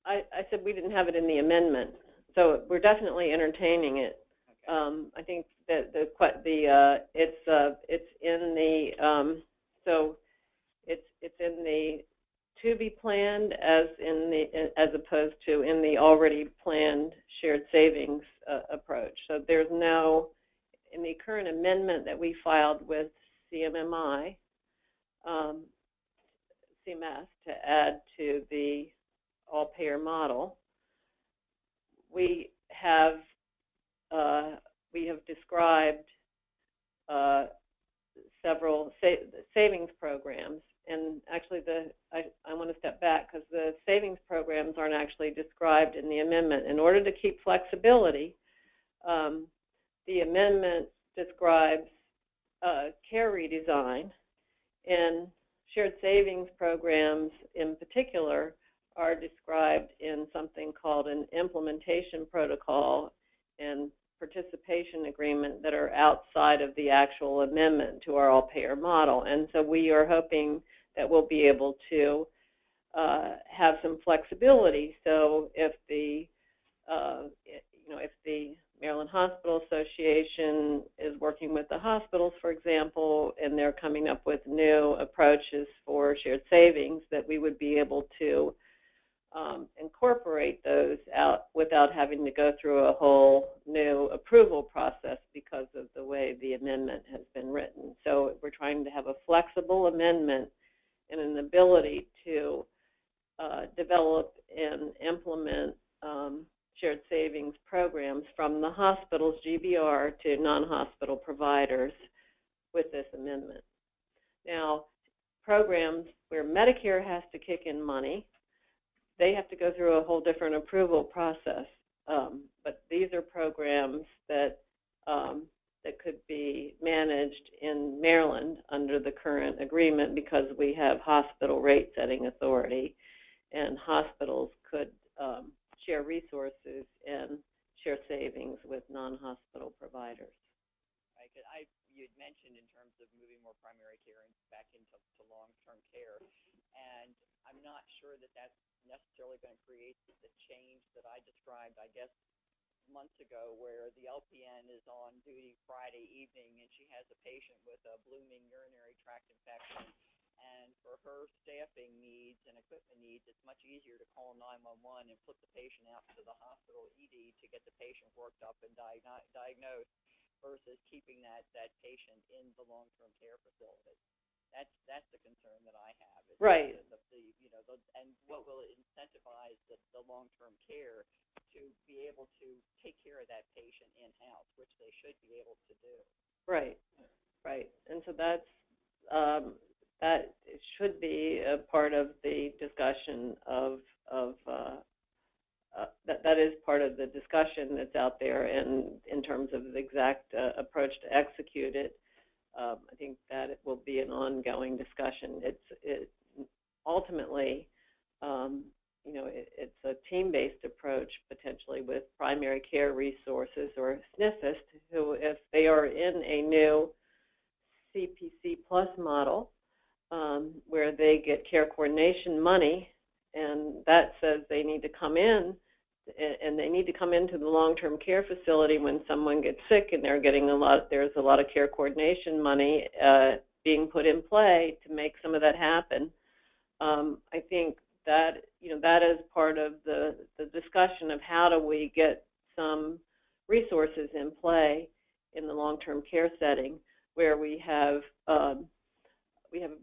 I said we didn't have it in the amendment, so we're definitely entertaining it. Okay. I think that it's in the it's in the to be planned as opposed to in the already planned shared savings approach. So there's no, in the current amendment that we filed with CMMI, CMS, to add to the all-payer model, we have described several savings programs, and actually I want to step back because the savings programs aren't actually described in the amendment. In order to keep flexibility, the amendment describes care redesign, and shared savings programs in particular are described in something called an implementation protocol and participation agreement that are outside of the actual amendment to our all-payer model. And so we are hoping that we'll be able to have some flexibility. So if the if the Maryland Hospital Association is working with the hospitals, for example, and they're coming up with new approaches for shared savings, that we would be able to incorporate those out without having to go through a whole new approval process because of the way the amendment has been written. So we're trying to have a flexible amendment and an ability to develop and implement shared savings programs from the hospital's GBR to non-hospital providers with this amendment. Now, programs where Medicare has to kick in money, they have to go through a whole different approval process. But these are programs that that could be managed in Maryland under the current agreement because we have hospital rate setting authority, and hospitals could share resources and share savings with non-hospital providers. Right, because you had mentioned in terms of moving more primary care back into long-term care, and I'm not sure that that's necessarily going to create the change that I described, I guess, months ago, where the LPN is on duty Friday evening and she has a patient with a blooming urinary tract infection. And for her staffing needs and equipment needs, it's much easier to call 911 and flip the patient out to the hospital ED to get the patient worked up and diagnosed versus keeping that patient in the long-term care facility. That's the concern that I have. Is right. And what will incentivize the long-term care to be able to take care of that patient in-house, which they should be able to do. Right. Right. And so that's that should be a part of the discussion that is part of the discussion that's out there, and in terms of the exact approach to execute it, I think that it will be an ongoing discussion. It's ultimately, it's a team-based approach. approach potentially with primary care resources or SNFists who, if they are in a new CPC Plus model where they get care coordination money, and that says they need to come in, and they need to come into the long-term care facility when someone gets sick, and there's a lot of care coordination money being put in play to make some of that happen. I think that that is part of the discussion of how do we get some resources in play in the long-term care setting where we have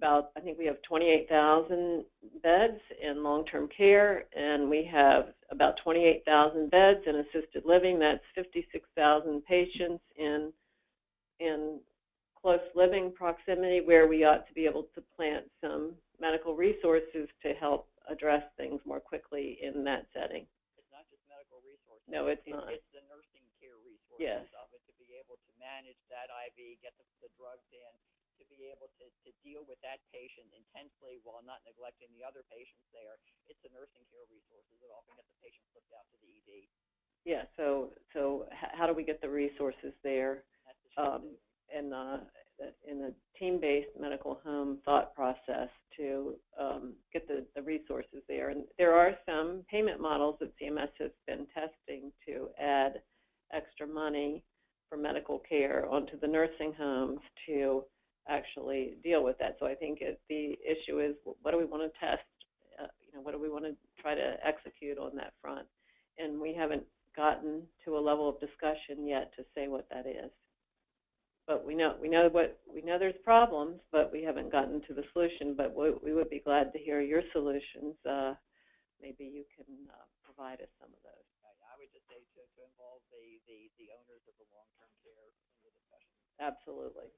about, I think we have 28,000 beds in long-term care, and we have about 28,000 beds in assisted living. That's 56,000 patients in close living proximity where we ought to be able to plant some medical resources to help address things more quickly in that setting. It's not just medical resources. No, it's not. It's the nursing care resources Yes. of it, to be able to manage that IV, get the drugs in, to be able to deal with that patient intensely while not neglecting the other patients there. It's the nursing care resources that often get the patient flipped out to the ED. Yeah, so how do we get the resources there? That's the In a team-based medical home thought process to get the resources there. And there are some payment models that CMS has been testing to add extra money for medical care onto the nursing homes to actually deal with that. So I think the issue is, what do we want to test? What do we want to try to execute on that front? And we haven't gotten to a level of discussion yet to say what that is. But we know there's problems, but we haven't gotten to the solution. But we would be glad to hear your solutions. Maybe you can provide us some of those. I would just say to involve the owners of the long-term care in the discussion. Absolutely,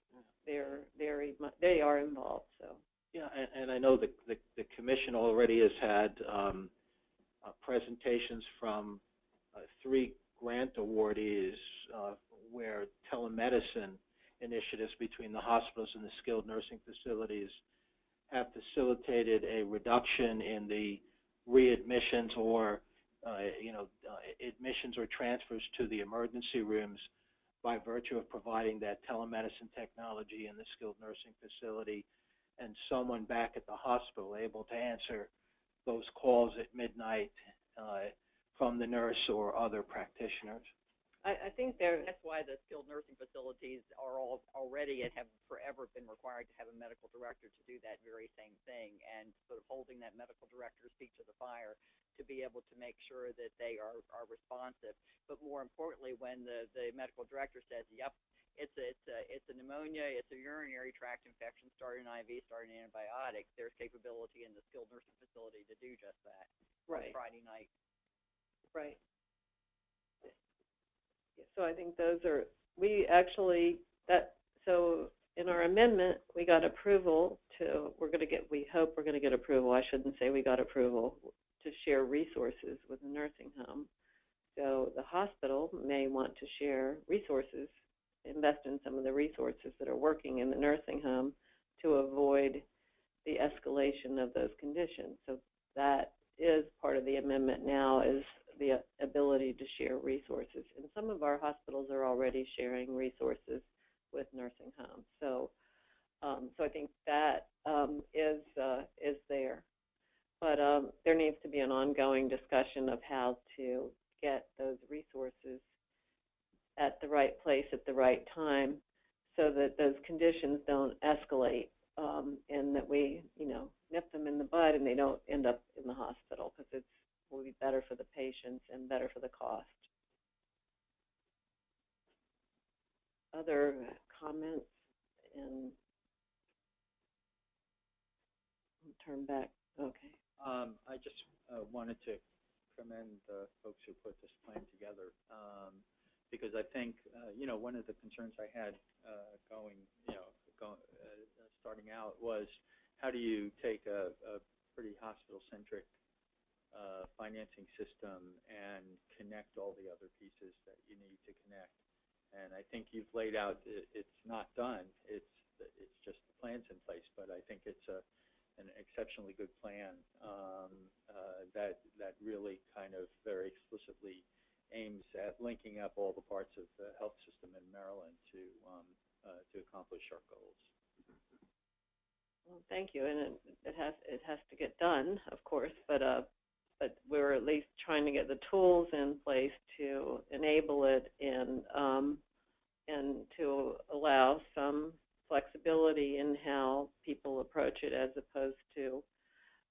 they are involved. So Yeah, and I know the commission already has had presentations from 3 grant awardees where telemedicine initiatives between the hospitals and the skilled nursing facilities have facilitated a reduction in the readmissions or admissions or transfers to the emergency rooms by virtue of providing that telemedicine technology in the skilled nursing facility, and someone back at the hospital able to answer those calls at midnight from the nurse or other practitioners. I think that's why the skilled nursing facilities are all already and have forever been required to have a medical director to do that very same thing, and sort of holding that medical director's feet to the fire to be able to make sure that they are responsive. But more importantly, when the medical director says, yep, it's a pneumonia, it's a urinary tract infection, start an IV, start an antibiotic, there's capability in the skilled nursing facility to do just that. Right. Friday night. Right. So I think those are, we in our amendment, we got approval we hope we're going to get approval, I shouldn't say we got approval, to share resources with the nursing home. So the hospital may want to share resources, invest in some of the resources that are working in the nursing home to avoid the escalation of those conditions. So that is part of the amendment now, is the ability to share resources. And some of our hospitals are already sharing resources with nursing homes. So I think that is there. But there needs to be an ongoing discussion of how to get those resources at the right place at the right time so that those conditions don't escalate and that we, nip them in the bud and they don't end up in the hospital, because it will be better for the patients and better for the cost. Other comments? And turn back. Okay. I just wanted to commend the folks who put this plan together because I think, one of the concerns I had starting out was, how do you take a pretty hospital-centric financing system and connect all the other pieces that you need to connect? And I think you've laid out, it's not done. It's just the plan's in place, but I think it's an exceptionally good plan that really kind of very explicitly up all the parts of the health system in Maryland to accomplish our goals. Well, thank you, and it has to get done, of course, but we're at least trying to get the tools in place to enable it and to allow some flexibility in how people approach it, as opposed to,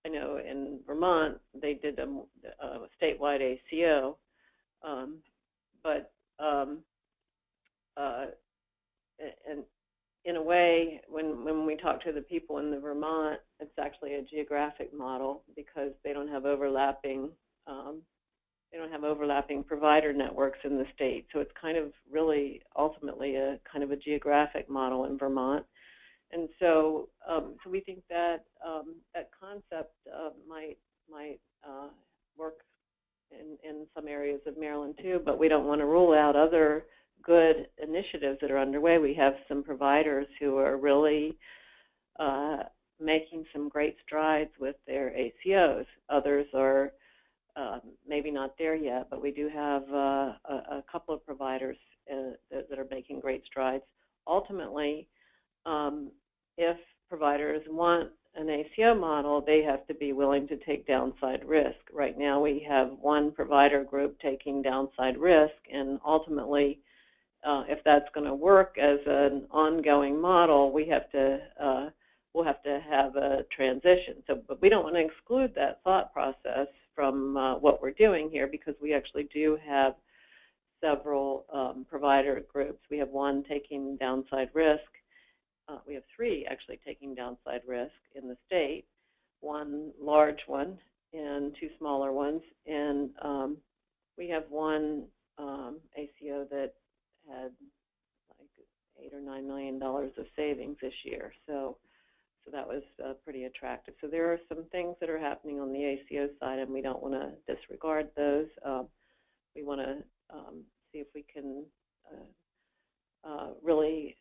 I know in Vermont they did a statewide ACO, but and in a way, when we talk to the people in the Vermont, it's actually a geographic model because they don't have overlapping provider networks in the state. So it's kind of really ultimately a kind of a geographic model in Vermont. And so we think that that concept might work in some areas of Maryland too, but we don't want to rule out other good initiatives that are underway. We have some providers who are really making some great strides with their ACOs. Others are maybe not there yet, but we do have a couple of providers that are making great strides. Ultimately, if providers want an ACO model, they have to be willing to take downside risk. Right now we have one provider group taking downside risk, and ultimately, if that's going to work as an ongoing model, we'll have to have a transition. So, but we don't want to exclude that thought process from what we're doing here, because we actually do have several provider groups. We have one taking downside risk. We have three actually taking downside risk in the state, one large one and two smaller ones. And we have one ACO that had like $8 or $9 million of savings this year. So that was pretty attractive. So there are some things that are happening on the ACO side, and we don't want to disregard those. We want to see if we can really,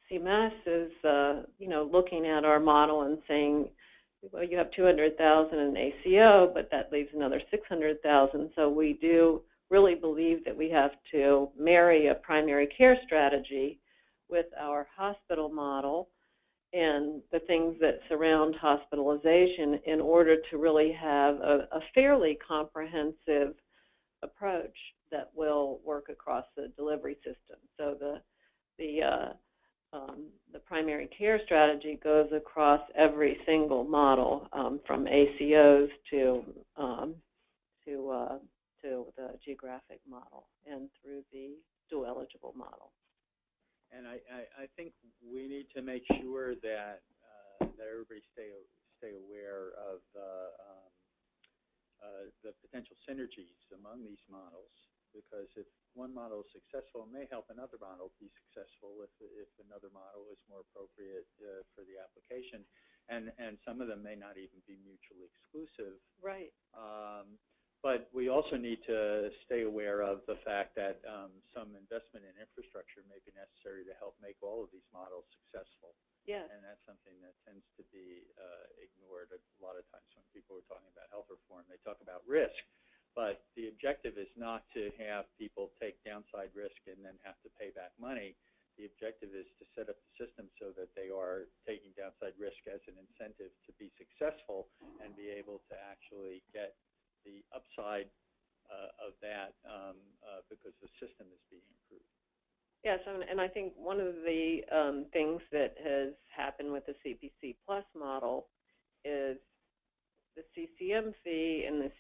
CMS is, looking at our model and saying, well, you have 200,000 in ACO, but that leaves another 600,000. So we do really believe that we have to marry a primary care strategy with our hospital model and the things that surround hospitalization in order to really have a fairly comprehensive approach that will work across the delivery system. So the primary care strategy goes across every single model, from ACOs to the geographic model and through the dual eligible model. And I think we need to make sure that everybody stay aware of the potential synergies among these models, because if one model is successful, it may help another model be successful if another model is more appropriate for the application, and some of them may not even be mutually exclusive. Right. But we also need to stay aware of the fact that some investment in infrastructure may be necessary to help make all of these models successful. Yes. And that's something that tends to be ignored a lot of times when people are talking about health reform. They talk about risk, but the objective is not to have people take downside risk and then have to pay back money. The objective is to set up the system so that they are taking downside risk as an incentive to be successful and be able to actually get the upside of that because the system is being improved. Yes, and I think one of the things that has happened with the CPC Plus model is the CCM fee and the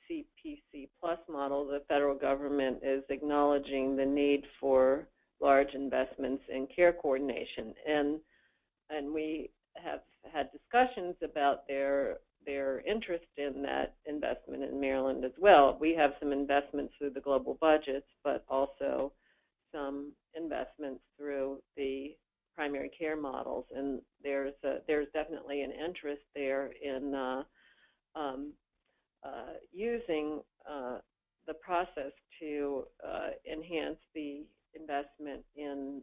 CPC Plus model. The federal government is acknowledging the need for large investments in care coordination, and we have had discussions about their interest in that investment in Maryland as well. We have some investments through the global budgets, but also some investments through the primary care models, and there's definitely an interest there in using the process to enhance the investment in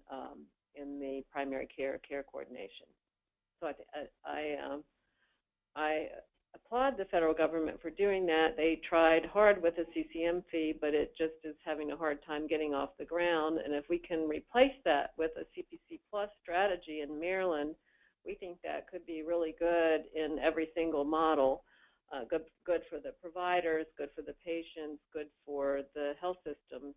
the primary care coordination. So I applaud the federal government for doing that. They tried hard with a CCM fee, but it just is having a hard time getting off the ground. And if we can replace that with a CPC Plus strategy in Maryland, we think that could be really good in every single model. Good for the providers, good for the patients, good for the health systems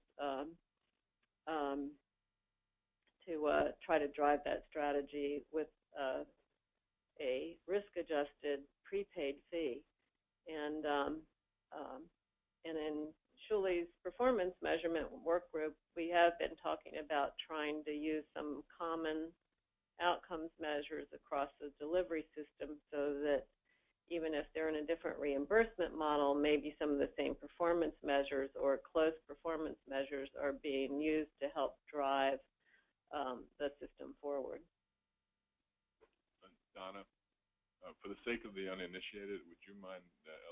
to try to drive that strategy with a risk-adjusted prepaid fee. And in Shuli's performance measurement work group, we have been talking about trying to use some common outcomes measures across the delivery system so that even if they're in a different reimbursement model, maybe some of the same performance measures or close performance measures are being used to help drive the system forward. Donna, for the sake of the uninitiated, would you mind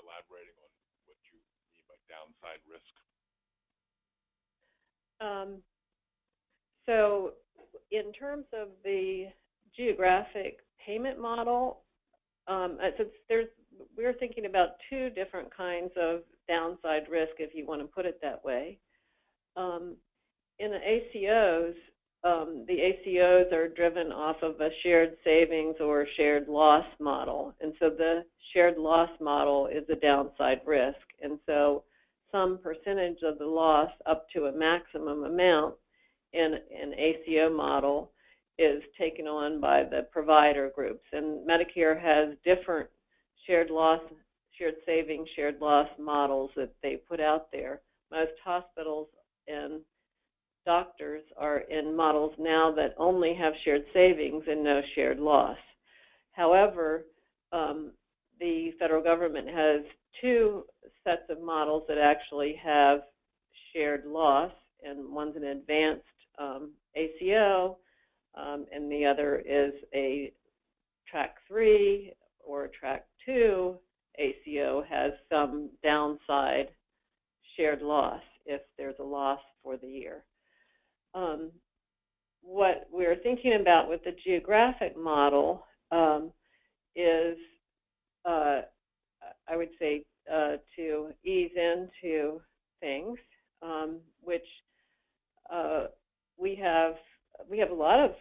elaborating on what you mean by downside risk? So in terms of the geographic payment model, we're thinking about two different kinds of downside risk, if you want to put it that way. In the ACOs are driven off of a shared savings or shared loss model. And so the shared loss model is a downside risk. And so some percentage of the loss up to a maximum amount in an ACO model is taken on by the provider groups. And Medicare has different shared savings, shared loss models that they put out there. Most hospitals and doctors are in models now that only have shared savings and no shared loss. However, the federal government has two sets of models that actually have shared loss, and one's an advanced ACO, and the other is a Track 3 or Track 2 ACO has some downside shared loss if there's a loss for the year. What we're thinking about with the geographic model is, I would say, to ease into things, which we have a lot of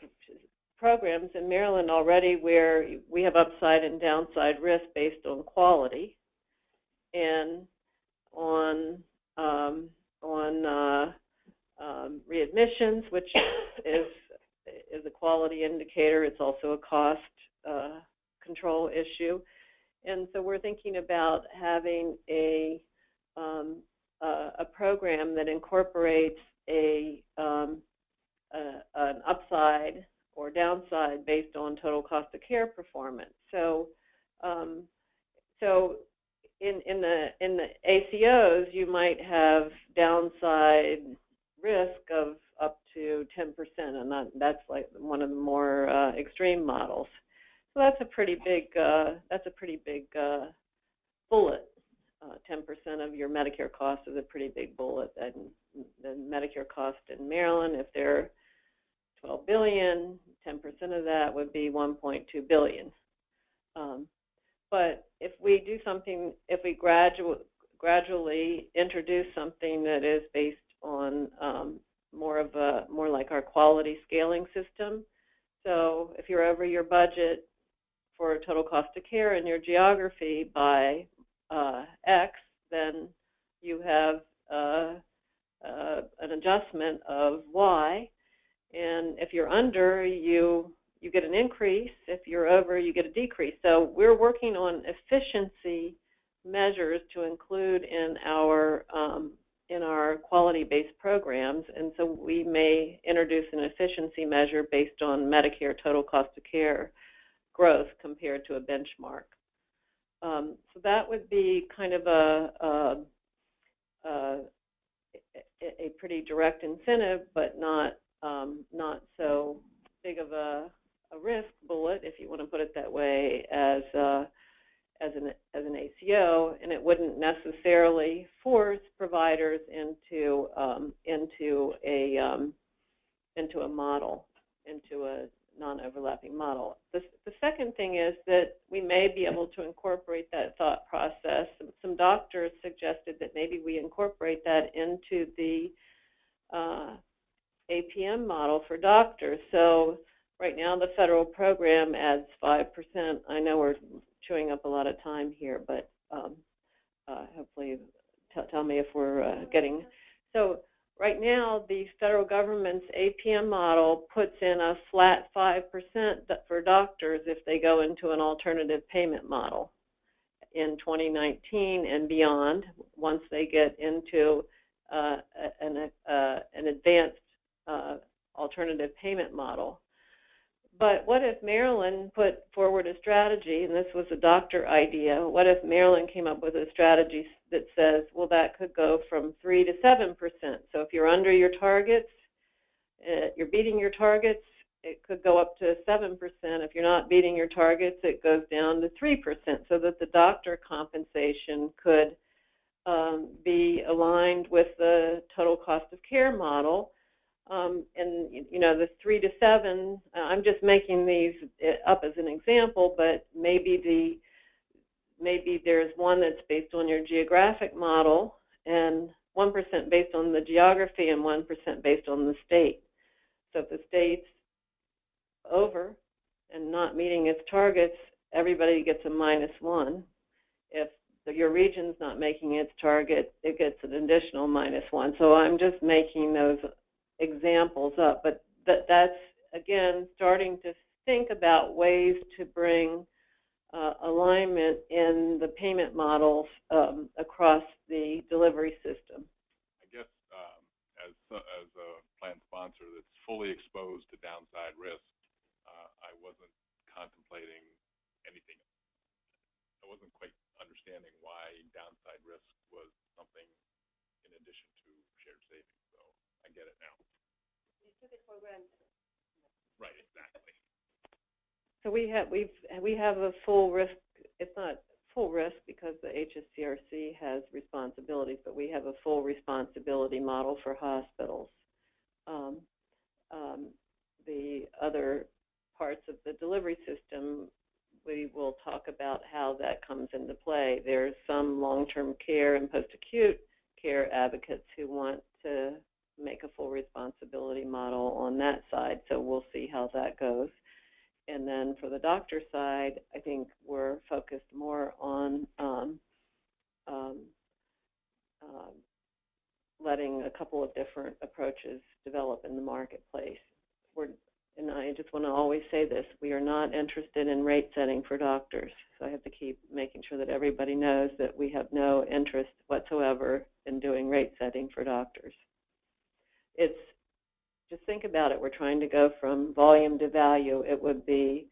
programs in Maryland already where we have upside and downside risk based on quality, and on readmissions, which is a quality indicator. It's also a cost control issue. And so we're thinking about having a program that incorporates an upside or downside based on total cost of care performance. So in the ACOs, you might have downside risk of up to 10%, and that's like one of the more extreme models. So that's a pretty big bullet. 10% of your Medicare cost is a pretty big bullet, and the Medicare cost in Maryland, if they're $12 billion, 10% of that would be $1.2 billion. But if we do something, if we gradually introduce something that is based on more like our quality scaling system. So if you're over your budget for total cost of care in your geography by X, then you have an adjustment of Y. And if you're under, you get an increase. If you're over, you get a decrease. So we're working on efficiency measures to include in our quality-based programs, and so we may introduce an efficiency measure based on Medicare total cost of care growth compared to a benchmark. So that would be kind of a pretty direct incentive, but not so big of a risk bullet, if you want to put it that way, as an ACO, and it wouldn't necessarily force providers into a model, into a non-overlapping model. The second thing is that we may be able to incorporate that thought process. Some doctors suggested that maybe we incorporate that into the APM model for doctors. So right now the federal program adds 5%. I know we're chewing up a lot of time here, but hopefully tell me if we're getting... So right now, the federal government's APM model puts in a flat 5% for doctors if they go into an alternative payment model in 2019 and beyond, once they get into an advanced alternative payment model. But what if Maryland put forward a strategy, and this was a doctor idea, what if Maryland came up with a strategy that says, well, that could go from 3 to 7%. So if you're under your targets, you're beating your targets, it could go up to 7%. If you're not beating your targets, it goes down to 3%, so that the doctor compensation could be aligned with the total cost of care model. And, you know, the 3 to 7, I'm just making these up as an example, but maybe there's one that's based on your geographic model and 1% based on the geography and 1% based on the state. So if the state's over and not meeting its targets, everybody gets a -1. If your region's not making its target, it gets an additional -1. So I'm just making those examples up, but that's, again, starting to think about ways to bring alignment in the payment models across the delivery system. I guess as a plan sponsor that's fully exposed to downside risk, I wasn't contemplating anything. I wasn't quite understanding why downside risk was something in addition to shared savings. So I get it now. You took it for granted. Right, exactly. So we have a full risk. It's not full risk because the HSCRC has responsibilities, but we have a full responsibility model for hospitals. The other parts of the delivery system, we will talk about how that comes into play. There's some long-term care and post-acute care advocates who want to make a full responsibility model on that side, so we'll see how that goes. And then for the doctor side, I think we're focused more on letting a couple of different approaches develop in the marketplace. And I just want to always say this, we are not interested in rate setting for doctors. So I have to keep making sure that everybody knows that we have no interest whatsoever in doing rate setting for doctors. It's, just think about it, we're trying to go from volume to value. It would be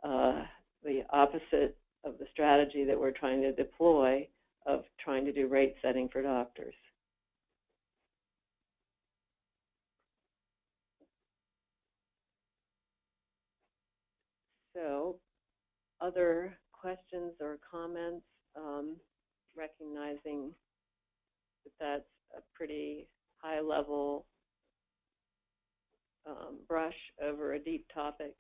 the opposite of the strategy that we're trying to deploy of trying to do rate setting for doctors. So, other questions or comments, recognizing that that's a pretty high level brush over a deep topic.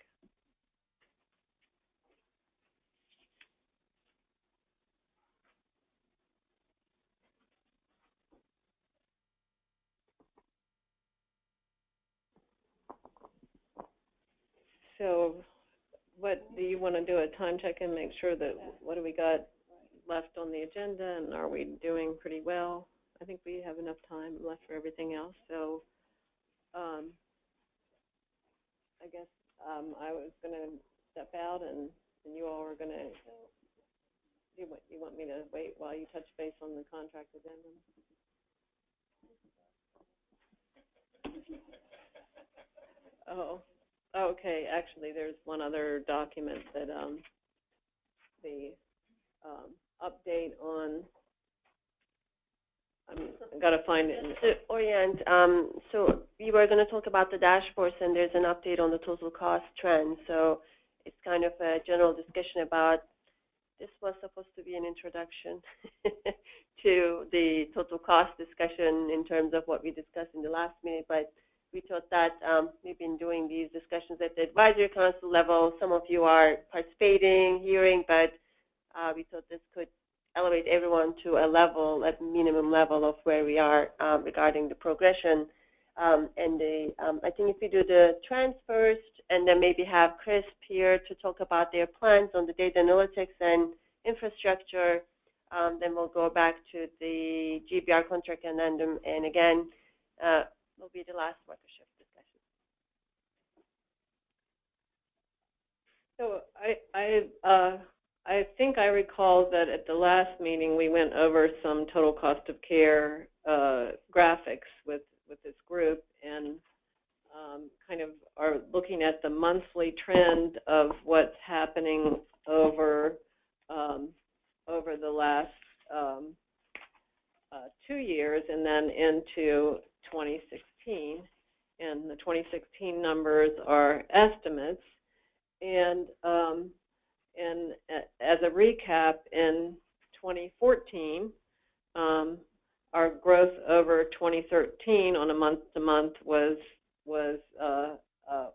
So what do you want to do, a time check and make sure that what do we got left on the agenda, and are we doing pretty well? I think we have enough time left for everything else. So I guess I was going to step out, and you all are going to, you want me to wait while you touch base on the contract addendum? Oh, okay. Actually, there's one other document that the update on. I've got to find it. To orient, so we were going to talk about the dashboards, and there's an update on the total cost trend. So it's kind of a general discussion about, this was supposed to be an introduction to the total cost discussion in terms of what we discussed in the last meeting, but we thought that we've been doing these discussions at the advisory council level. Some of you are participating, hearing, but we thought this could elevate everyone to a level, at minimum level of where we are regarding the progression. I think if we do the trends first, and then maybe have Chris here to talk about their plans on the data analytics and infrastructure, then we'll go back to the GBR contract addendum, and again, will be the last market shift discussion. So I think I recall that at the last meeting we went over some total cost of care graphics with this group, and kind of are looking at the monthly trend of what's happening over the last 2 years, and then into 2016. And the 2016 numbers are estimates. And as a recap, in 2014, our growth over 2013 on a month-to-month was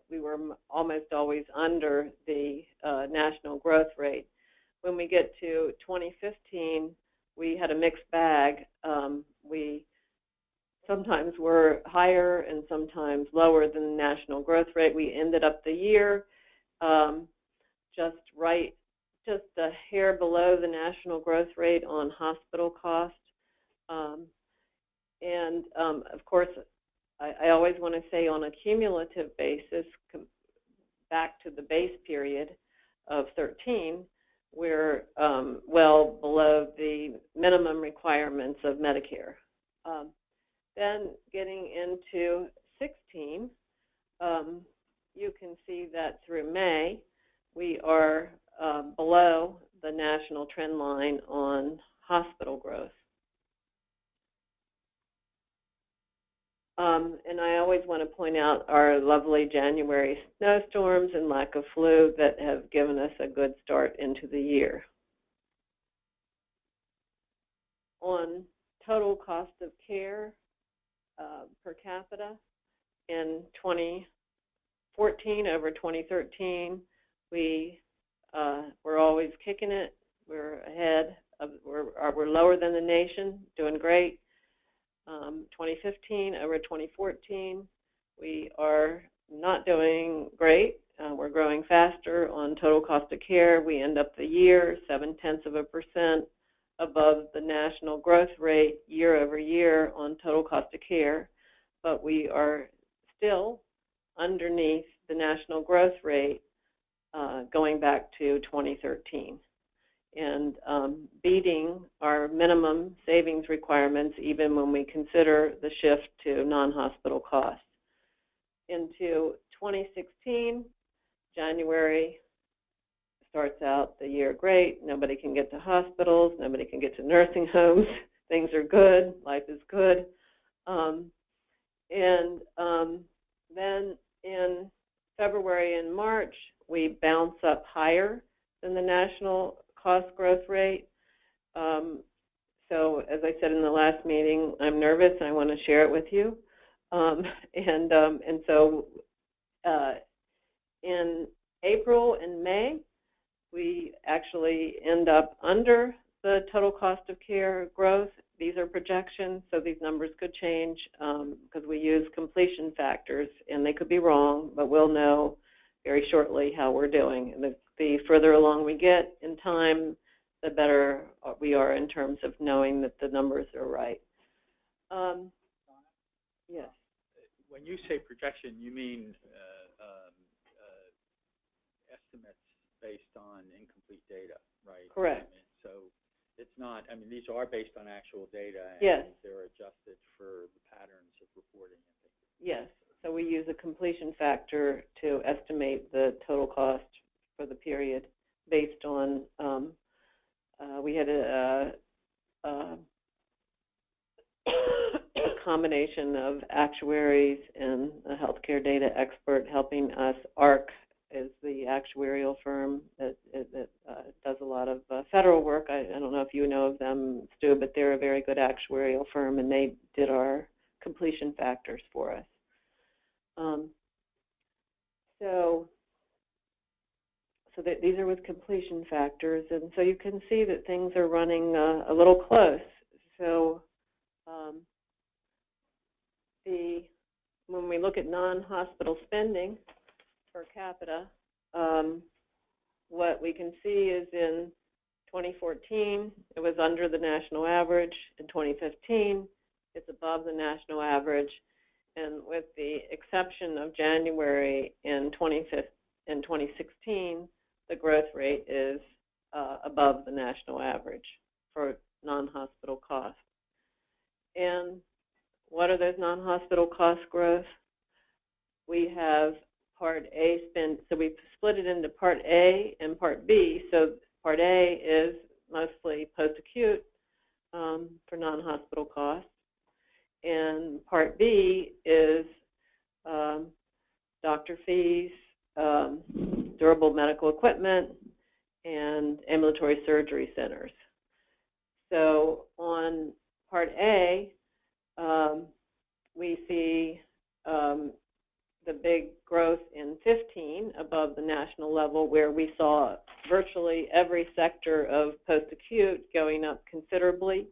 we were almost always under the national growth rate. When we get to 2015, we had a mixed bag. We sometimes were higher and sometimes lower than the national growth rate. We ended up the year just a hair below the national growth rate on hospital cost. Of course, I always want to say on a cumulative basis, back to the base period of 13, we're well below the minimum requirements of Medicare. Then getting into 16, you can see that through May, we are below the national trend line on hospital growth. And I always want to point out our lovely January snowstorms and lack of flu that have given us a good start into the year. On total cost of care per capita in 2014 over 2013, we're always kicking it. We're ahead. We're lower than the nation, doing great. 2015 over 2014, we are not doing great. We're growing faster on total cost of care. We end up the year 0.7% above the national growth rate year over year on total cost of care, but we are still underneath the national growth rate going back to 2013. And beating our minimum savings requirements even when we consider the shift to non-hospital costs. Into 2016, January starts out the year great. Nobody can get to hospitals. Nobody can get to nursing homes. Things are good. Life is good. Then in February and March, we bounce up higher than the national cost growth rate. So as I said in the last meeting, I'm nervous and I want to share it with you. So in April and May, we actually end up under the total cost of care growth. These are projections, so these numbers could change because we use completion factors, and they could be wrong, but we'll know very shortly how we're doing. And the further along we get in time, the better we are in terms of knowing that the numbers are right. Yes. When you say projection, you mean estimates based on incomplete data, right? Correct. So it's not, these are based on actual data, and yes, they're adjusted for the patterns of reporting. Yes. So we use a completion factor to estimate the total cost for the period based on, we had a combination of actuaries and a healthcare data expert helping us. ARC is the actuarial firm that does a lot of federal work. I don't know if you know of them, Stu, but they're a very good actuarial firm, and they did our completion factors for us. so that these are with completion factors, and so you can see that things are running a little close. So when we look at non-hospital spending per capita, what we can see is in 2014, it was under the national average. In 2015, it's above the national average. And with the exception of January in 2016, the growth rate is above the national average for non-hospital costs. And what are those non-hospital cost growth? We have Part A spend, so we've split it into Part A and Part B. So Part A is mostly post-acute for non-hospital costs, and Part B is doctor fees, durable medical equipment, and ambulatory surgery centers. So on Part A, we see the big growth in 15 above the national level, where we saw virtually every sector of post-acute going up considerably.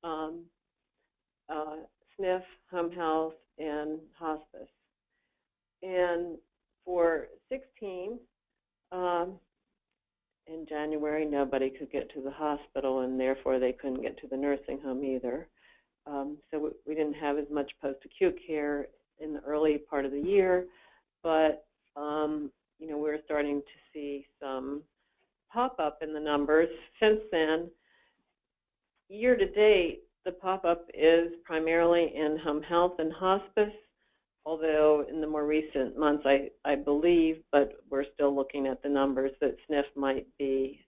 SNF, home health, and hospice. And for 16, in January, nobody could get to the hospital, and therefore they couldn't get to the nursing home either. So we didn't have as much post-acute care in the early part of the year, but we're starting to see some pop-up in the numbers since then. Year to date, the pop-up is primarily in home health and hospice, although in the more recent months, I believe, but we're still looking at the numbers, that SNF might be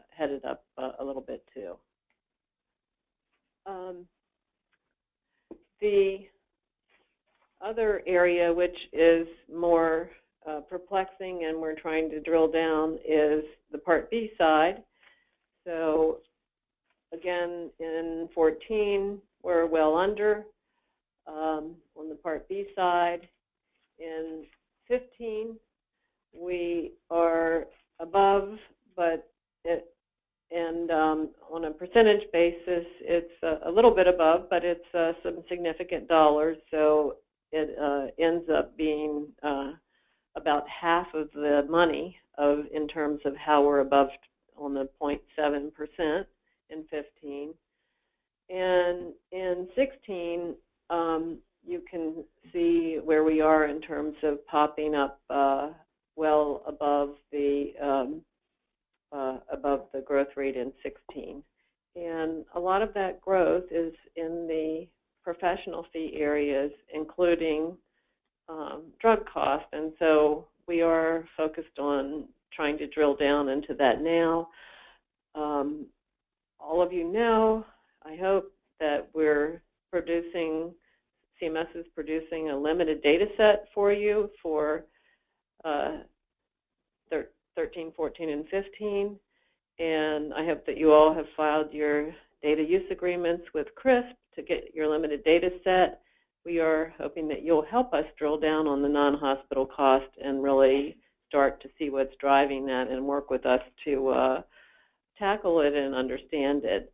headed up a little bit too. The other area, which is more perplexing and we're trying to drill down, is the Part B side. So again, in 14, we're well under on the Part B side. In 15, we are above, but on a percentage basis, it's a little bit above, but it's some significant dollars. So it ends up being about half of the money in terms of how we're above on the 0.7% in 15. And in 16, you can see where we are in terms of popping up well above the growth rate in 16. And a lot of that growth is in the professional fee areas, including drug costs. And so we are focused on trying to drill down into that now. All of you know, I hope, that CMS is producing a limited data set for you for 13, 14, and 15. And I hope that you all have filed your data use agreements with CRISP to get your limited data set. We are hoping that you'll help us drill down on the non-hospital cost and really start to see what's driving that and work with us to tackle it and understand it.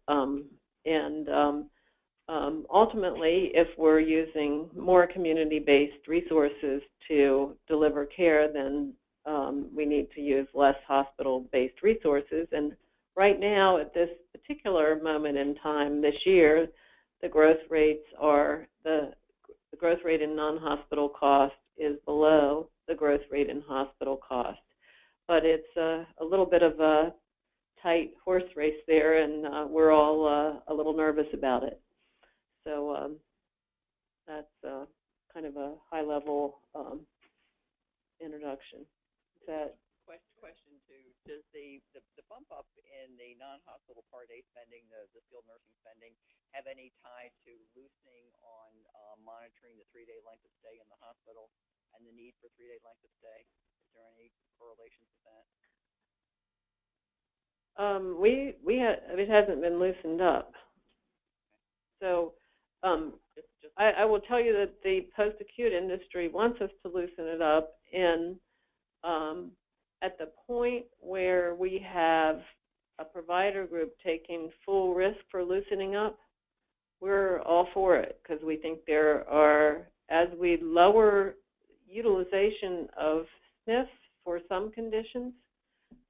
Ultimately, if we're using more community-based resources to deliver care, then we need to use less hospital-based resources. And right now, at this particular moment in time this year, the growth rates are the growth rate in non-hospital cost is below the growth rate in hospital cost. But it's a little bit of a tight horse race there, and we're all a little nervous about it. So that's kind of a high-level introduction. Is that question two, does the bump up in the non-hospital Part A spending, the skilled nursing spending, have any tie to loosening on monitoring the 3-day length of stay in the hospital and the need for 3-day length of stay? Is there any correlation to that? It hasn't been loosened up. So I will tell you that the post-acute industry wants us to loosen it up, and at the point where we have a provider group taking full risk for loosening up, we're all for it, because we think there are, as we lower utilization of SNFs for some conditions,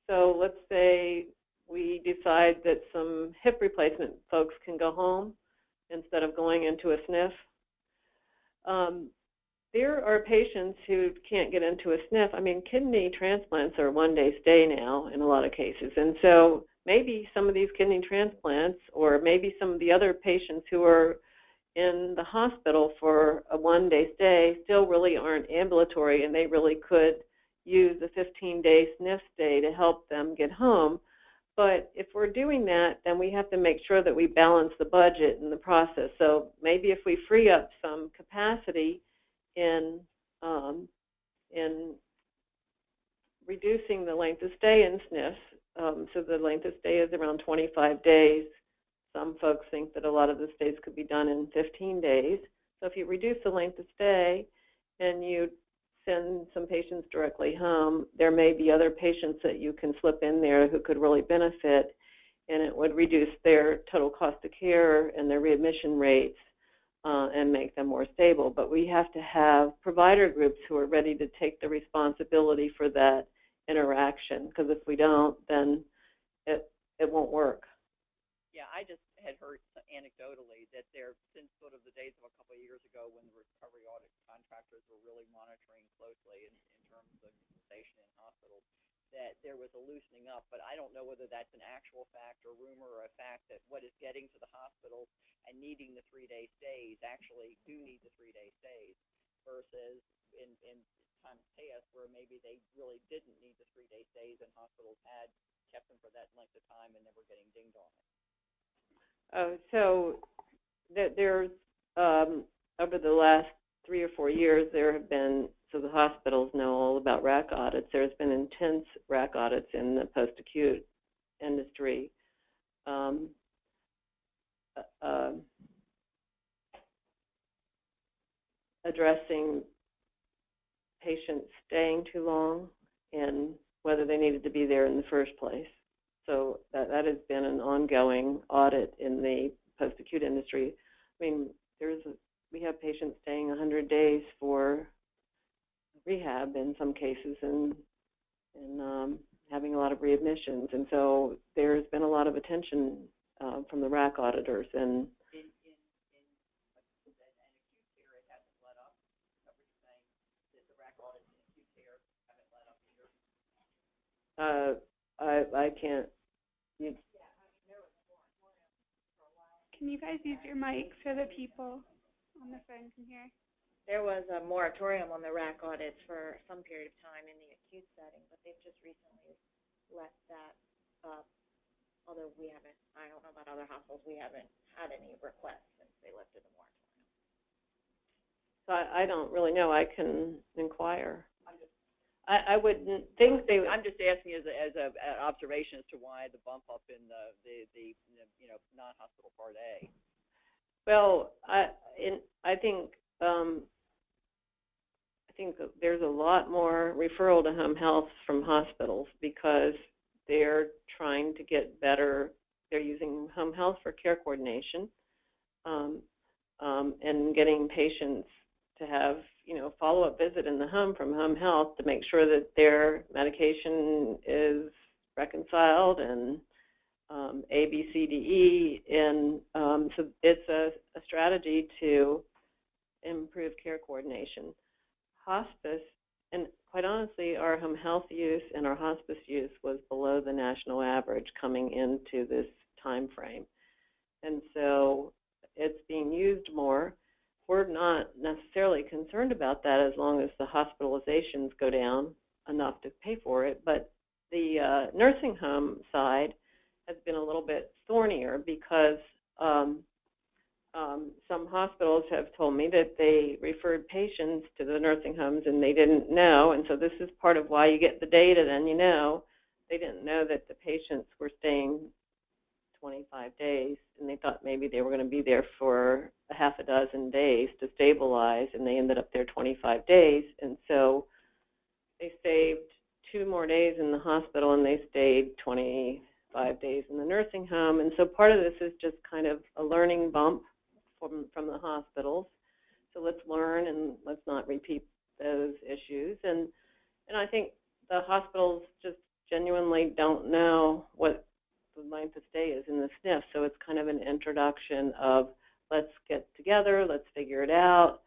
so let's say we decide that some hip replacement folks can go home instead of going into a SNF. There are patients who can't get into a SNF. I mean, kidney transplants are one-day stay now in a lot of cases. And so maybe some of these kidney transplants, or maybe some of the other patients who are in the hospital for a one-day stay still really aren't ambulatory, and they really could use a 15-day SNF stay to help them get home. But if we're doing that, then we have to make sure that we balance the budget in the process. So maybe if we free up some capacity in reducing the length of stay in SNFs, so the length of stay is around 25 days. Some folks think that a lot of the stays could be done in 15 days. So if you reduce the length of stay and you send some patients directly home, there may be other patients that you can slip in there who could really benefit, and it would reduce their total cost of care and their readmission rates and make them more stable. But we have to have provider groups who are ready to take the responsibility for that interaction, because if we don't, then it won't work. Yeah, I just had heard anecdotally that there, since sort of the days of a couple of years ago when the recovery audit contractors were really monitoring closely in terms of utilization in hospitals, that there was a loosening up. But I don't know whether that's an actual fact or rumor, or a fact that what is getting to the hospitals and needing the 3-day stays actually do need the 3-day stays, versus in times past where maybe they really didn't need the 3-day stays and hospitals had kept them for that length of time and never getting dinged on it. So there's, over the last 3 or 4 years, there have been, so the hospitals know all about RAC audits. There's been intense RAC audits in the post-acute industry. Addressing patients staying too long and whether they needed to be there in the first place. So that has been an ongoing audit in the post-acute industry. I mean, we have patients staying 100 days for rehab in some cases, and having a lot of readmissions. And so there's been a lot of attention from the RAC auditors. And I can't. Can you guys use your mic so the people on the phone can hear? There was a moratorium on the RAC audits for some period of time in the acute setting, but they've just recently let that up. Although we haven't, I don't know about other hospitals, we haven't had any requests since they lifted the moratorium. So I don't really know. I can inquire. I wouldn't think they would. I'm just asking as an observation as to why the bump up in the non-hospital Part A. Well, I think there's a lot more referral to home health from hospitals because they're trying to get better. They're using home health for care coordination, and getting patients to have follow-up visit in the home from home health to make sure that their medication is reconciled and A, B, C, D, E, and so it's a strategy to improve care coordination. Hospice, and quite honestly, our home health use and our hospice use was below the national average coming into this time frame. And so it's being used more. We're not necessarily concerned about that as long as the hospitalizations go down enough to pay for it. But the nursing home side has been a little bit thornier because some hospitals have told me that they referred patients to the nursing homes and they didn't know. And so this is part of why you get the data then, they didn't know that the patients were staying 25 days, and they thought maybe they were going to be there for a half a dozen days to stabilize, and they ended up there 25 days. And so they saved 2 more days in the hospital, and they stayed 25 days in the nursing home. And so part of this is just kind of a learning bump from the hospitals. So let's learn and let's not repeat those issues. And I think the hospitals just genuinely don't know what the length of stay is in the SNF. So it's kind of an introduction of let's get together, let's figure it out.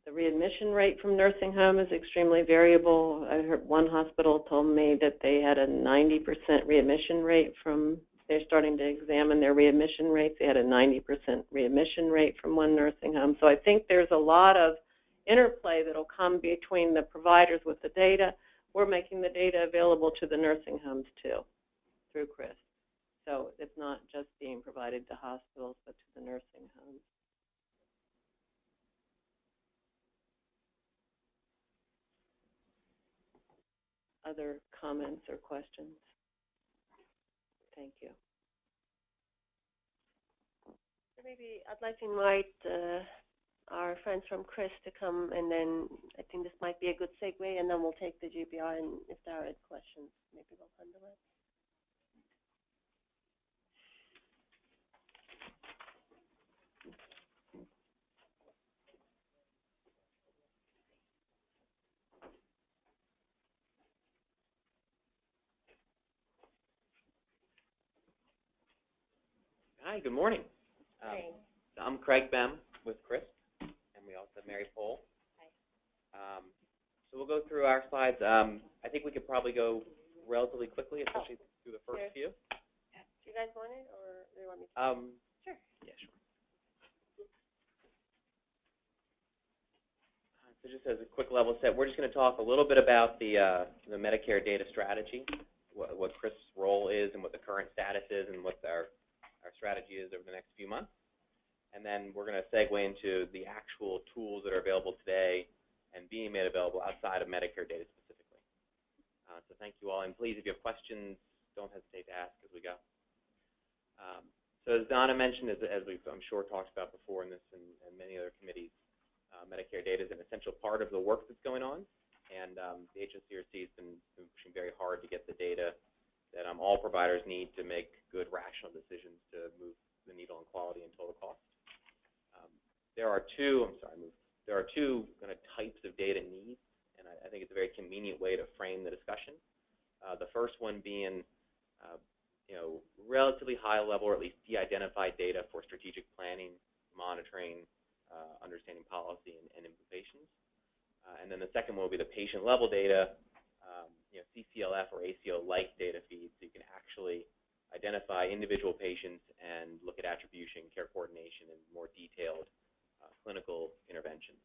The readmission rate from nursing home is extremely variable. I heard one hospital told me that they had a 90% readmission rate from, they're starting to examine their readmission rates. They had a 90% readmission rate from one nursing home. So I think there's a lot of interplay that will come between the providers with the data. We're making the data available to the nursing homes too, through CRIS. So it's not just being provided to hospitals, but to the nursing homes. Other comments or questions? Thank you. Maybe I'd like to invite our friends from CRIS to come, and then I think this might be a good segue, and then we'll take the GBR, and if there are any questions, maybe we'll handle it. Hi, good morning. I'm Craig Bem with CRIS, and we also have Mary Pohl. Hi. So we'll go through our slides. I think we could probably go relatively quickly, especially through the first few. Do you guys want it, or do you want me to? Sure. Yeah, sure. So just as a quick level set, we're just going to talk a little bit about the Medicare data strategy, what CRIS' role is and what the current status is and what our strategy is over the next few months. And then we're going to segue into the actual tools that are available today and being made available outside of Medicare data specifically. So thank you all. And please, if you have questions, don't hesitate to ask as we go. So as Donna mentioned, as we've, I'm sure, talked about before in this and many other committees, Medicare data is an essential part of the work that's going on. And the HSCRC has been pushing very hard to get the data that all providers need to make good, rational decisions to move the needle on quality and total cost. There are two kind of types of data needs, and I think it's a very convenient way to frame the discussion. The first one being, relatively high level, or at least de-identified data for strategic planning, monitoring, understanding policy and implications. And then the second one will be the patient level data, CCLF or ACO-like data feeds, so you can actually identify individual patients and look at attribution, care coordination, and more detailed clinical interventions.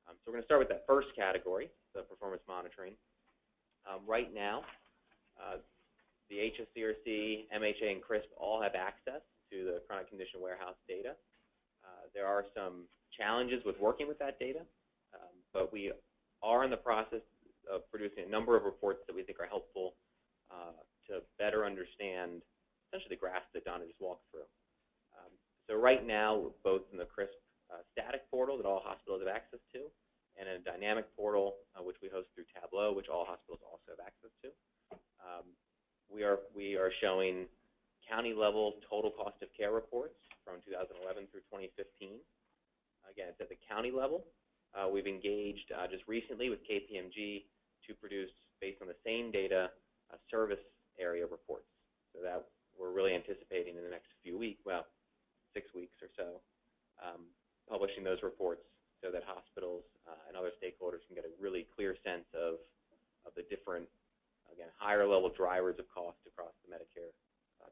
So we're going to start with that first category, the performance monitoring. Right now, the HSCRC, MHA, and CRISP all have access to the chronic condition warehouse data. There are some challenges with working with that data, but we are in the process of producing a number of reports that we think are helpful to better understand essentially the graphs that Donna just walked through. So right now, both in the CRISP static portal that all hospitals have access to, and in a dynamic portal, which we host through Tableau, which all hospitals also have access to, we are showing county-level total cost of care reports from 2011 through 2015. Again, it's at the county level. We've engaged just recently with KPMG to produce, based on the same data, service area reports. So that we're really anticipating in the next few weeks, well, 6 weeks or so, publishing those reports so that hospitals and other stakeholders can get a really clear sense of the different, again, higher level drivers of cost across the Medicare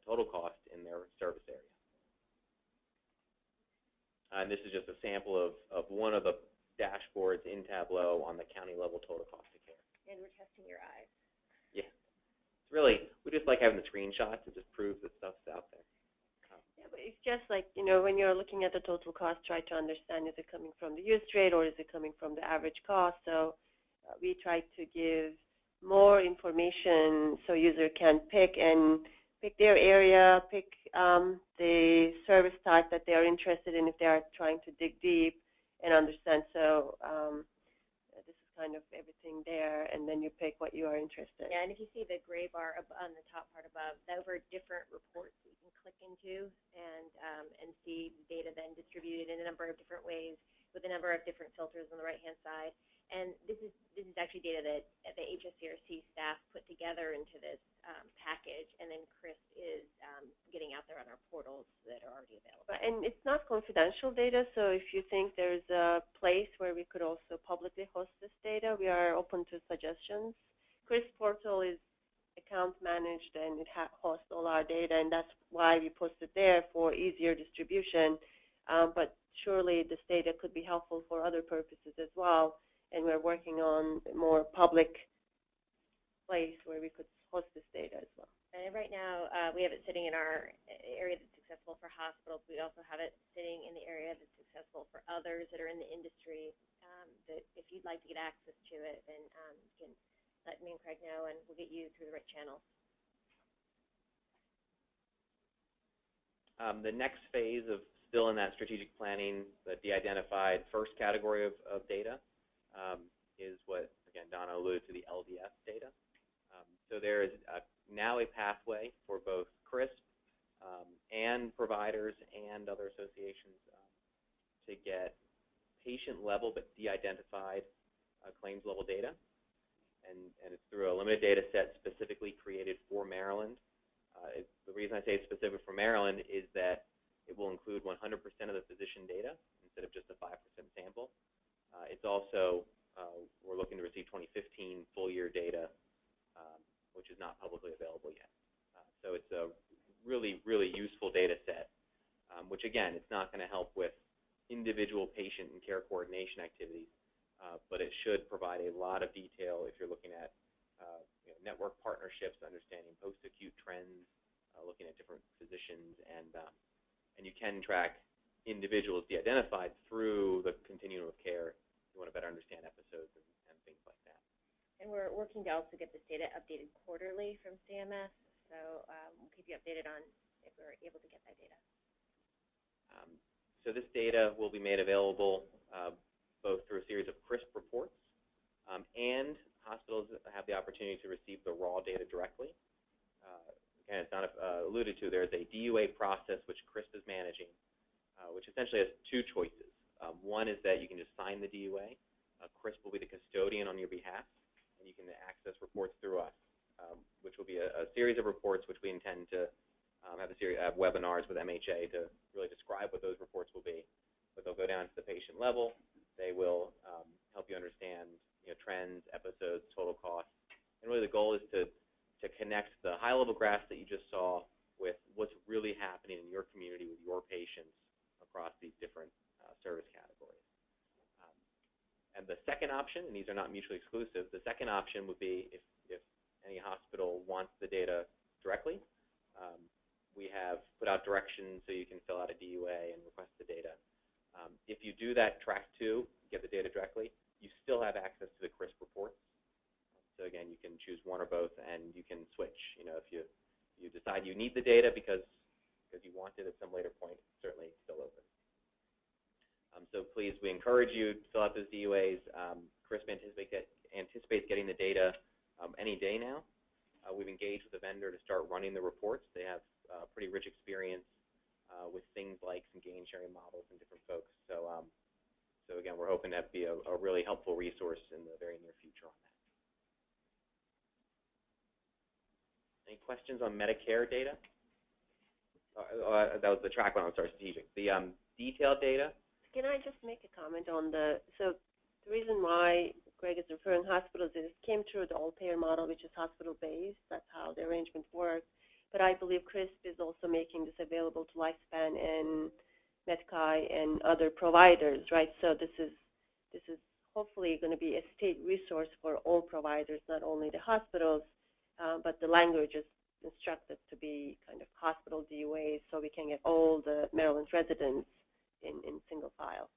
total cost in their service area. And this is just a sample of one of the dashboards in Tableau on the county level total cost of care. And we're testing your eyes. Yeah. It's really, we just like having the screenshots. It just proves that stuff's out there. Yeah, but it's just like, when you're looking at the total cost, try to understand, is it coming from the use rate or is it coming from the average cost? So we try to give more information so user can pick their area, pick the service type that they are interested in if they are trying to dig deep and understand. So this is kind of everything there, and then you pick what you are interested in. Yeah, and if you see the gray bar on the top part above, those are different reports that you can click into and see data then distributed in a number of different ways with a number of different filters on the right-hand side. And this is actually data that the HSCRC staff put together into this package, and then Chris is getting out there on our portals that are already available. And it's not confidential data, so if you think there's a place where we could also publicly host this data, we are open to suggestions. Chris portal is account managed, and it hosts all our data, and that's why we post it there for easier distribution. But surely this data could be helpful for other purposes as well, and we're working on a more public place where we could host this data as well. And right now, we have it sitting in our area that's accessible for hospitals. We also have it sitting in the area that's accessible for others that are in the industry. That if you'd like to get access to it, then you can let me and Craig know, and we'll get you through the right channels. The next phase of still in that strategic planning, the de-identified first category of data is what, again, Donna alluded to, the LDS data. So there is now a pathway for both CRISP and providers and other associations to get patient-level but de-identified claims-level data. And it's through a limited data set specifically created for Maryland. The reason I say it's specific for Maryland is that it will include 100% of the physician data instead of just a 5% sample. It's also, we're looking to receive 2015 full-year data, which is not publicly available yet. So it's a really, really useful data set, which, again, it's not going to help with individual patient and care coordination activities, but it should provide a lot of detail if you're looking at network partnerships, understanding post-acute trends, looking at different physicians, and you can track individuals de-identified through the continuum of care. You want to better understand episodes and things like that. And we're working to also get this data updated quarterly from CMS, so we'll keep you updated on if we're able to get that data. So this data will be made available both through a series of CRISP reports, and hospitals have the opportunity to receive the raw data directly. Again, it's not alluded to. There's a DUA process which CRISP is managing, which essentially has two choices. One is that you can just sign the DUA. CRISP will be the custodian on your behalf, and you can access reports through us, which will be a series of reports which we intend to have a series of webinars with MHA to really describe what those reports will be. But they'll go down to the patient level. They will help you understand trends, episodes, total costs. And really the goal is to connect the high-level graphs that you just saw with what's really happening in your community with your patients across these different service categories. And the second option, and these are not mutually exclusive, the second option would be if any hospital wants the data directly. We have put out directions so you can fill out a DUA and request the data. If you do that track 2, get the data directly, you still have access to the CRISP reports. So again, you can choose one or both, and you can switch. If you decide you need the data because you want it at some later point, it's certainly still open. So please, we encourage you to fill out those DUAs. CRISP anticipates getting the data any day now. We've engaged with the vendor to start running the reports. They have pretty rich experience with things like some gain sharing models and different folks. So again, we're hoping that be a really helpful resource in the very near future on that. Any questions on Medicare data? That was the track one, I'm sorry, strategic. The detailed data. Can I just make a comment on so the reason why Greg is referring hospitals is it came through the all-payer model, which is hospital-based. That's how the arrangement works. But I believe CRISP is also making this available to Lifespan and MedCai and other providers, right? So this is hopefully going to be a state resource for all providers, not only the hospitals, but the language is instructed to be kind of hospital DUAs, so we can get all the Maryland residents in single file.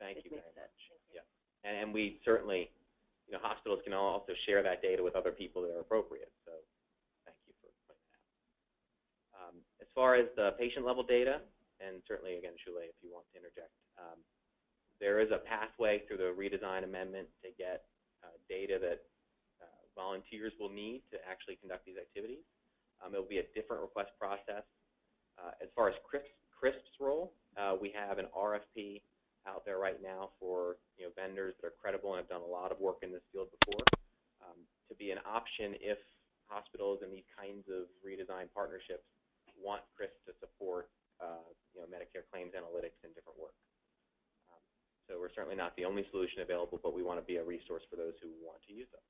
Thank you very much. Yeah, and we certainly, hospitals can also share that data with other people that are appropriate. So thank you for pointing that out. As far as the patient level data, and certainly again, Shule, if you want to interject, there is a pathway through the redesign amendment to get data that volunteers will need to actually conduct these activities. It will be a different request process. As far as CRISP's role, we have an RFP out there right now for vendors that are credible and have done a lot of work in this field before, to be an option if hospitals and these kinds of redesign partnerships want CRISP to support Medicare claims analytics and different work. So we're certainly not the only solution available, but we want to be a resource for those who want to use them.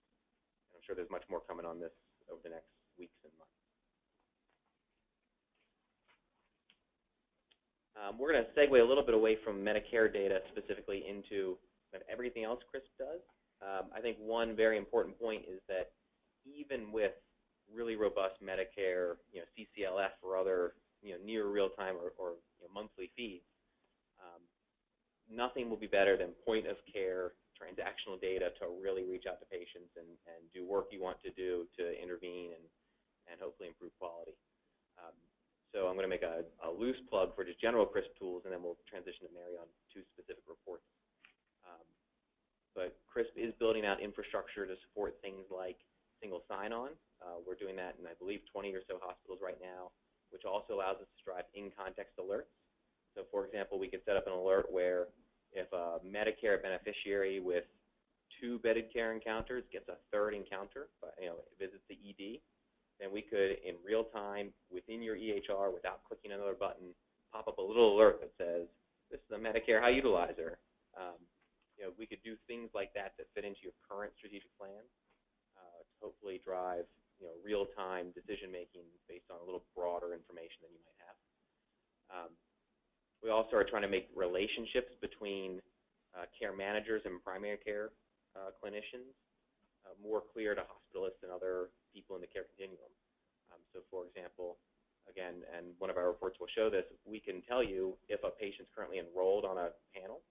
And I'm sure there's much more coming on this over the next weeks and months. We're going to segue a little bit away from Medicare data specifically into everything else CRISP does. I think one very important point is that even with really robust Medicare, CCLF or other, near real-time or monthly feeds, nothing will be better than point-of-care transactional data to really reach out to patients and do work you want to do to intervene and hopefully improve quality. So I'm going to make a loose plug for just general CRISP tools, and then we'll transition to Mary on two specific reports. But CRISP is building out infrastructure to support things like single sign-on. We're doing that in, I believe, 20 or so hospitals right now, which also allows us to drive in-context alerts. So, for example, we could set up an alert where if a Medicare beneficiary with 2 bedded care encounters gets a 3rd encounter, visits the ED, then we could, in real time, within your EHR, without clicking another button, pop up a little alert that says, this is a Medicare high utilizer. We could do things like that that fit into your current strategic plan to hopefully drive real-time decision-making based on a little broader information than you might have. We also are trying to make relationships between care managers and primary care clinicians more clear to hospitalists and other people in the care continuum. So, for example, again, and one of our reports will show this, we can tell you if a patient's currently enrolled on a panel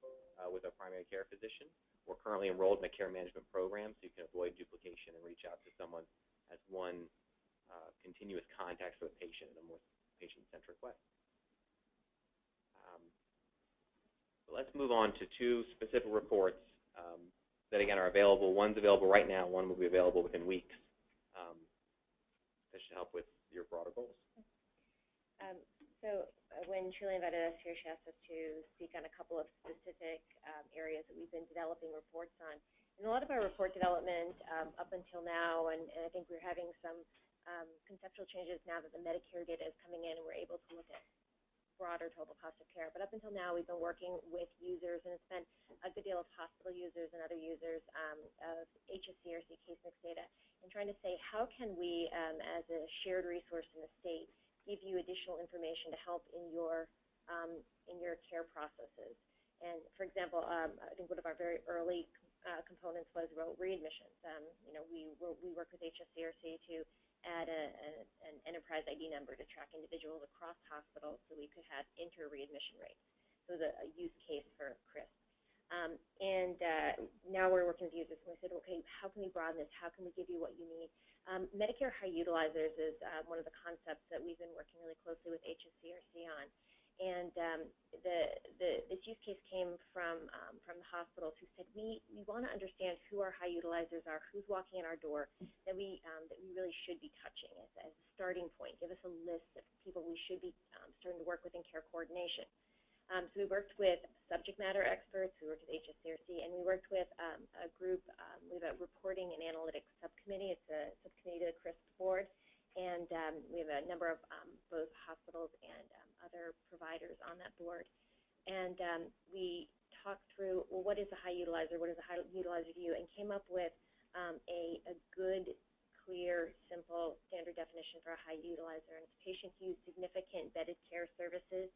with a primary care physician or currently enrolled in a care management program, so you can avoid duplication and reach out to someone as one continuous contact for the patient in a more patient-centric way. Let's move on to two specific reports that, again, are available. One's available right now. One will be available within weeks. That should help with your broader goals. So when Shirley invited us here, she asked us to speak on a couple of specific areas that we've been developing reports on. And a lot of our report development up until now, and I think we're having some conceptual changes now that the Medicare data is coming in and we're able to look at broader total cost of care. But up until now, we've been working with users, and it's been a good deal of hospital users and other users of HSCRC case mix data, and trying to say, how can we, as a shared resource in the state, give you additional information to help in your care processes. And for example, I think one of our very early components was readmissions. We work with HSCRC to add an enterprise ID number to track individuals across hospitals so we could have inter-readmission rates. So it was a use case for CRISP. Now we're working with users, and we said, okay, how can we broaden this? How can we give you what you need? Medicare high utilizers is one of the concepts that we've been working really closely with HSCRC on. And this use case came from the hospitals who said, we want to understand who our high utilizers are, who's walking in our door, that we really should be touching as a starting point. Give us a list of people we should be starting to work with in care coordination. So we worked with subject matter experts, we worked with HSCRC, and we worked with a group, we have a reporting and analytics subcommittee. It's a subcommittee to the CRISP board, and we have a number of both hospitals and other providers on that board. And we talked through, well, what is a high utilizer? What is a high utilizer to you? And came up with a good, clear, simple, standard definition for a high utilizer. And it's patients use significant bedded care services.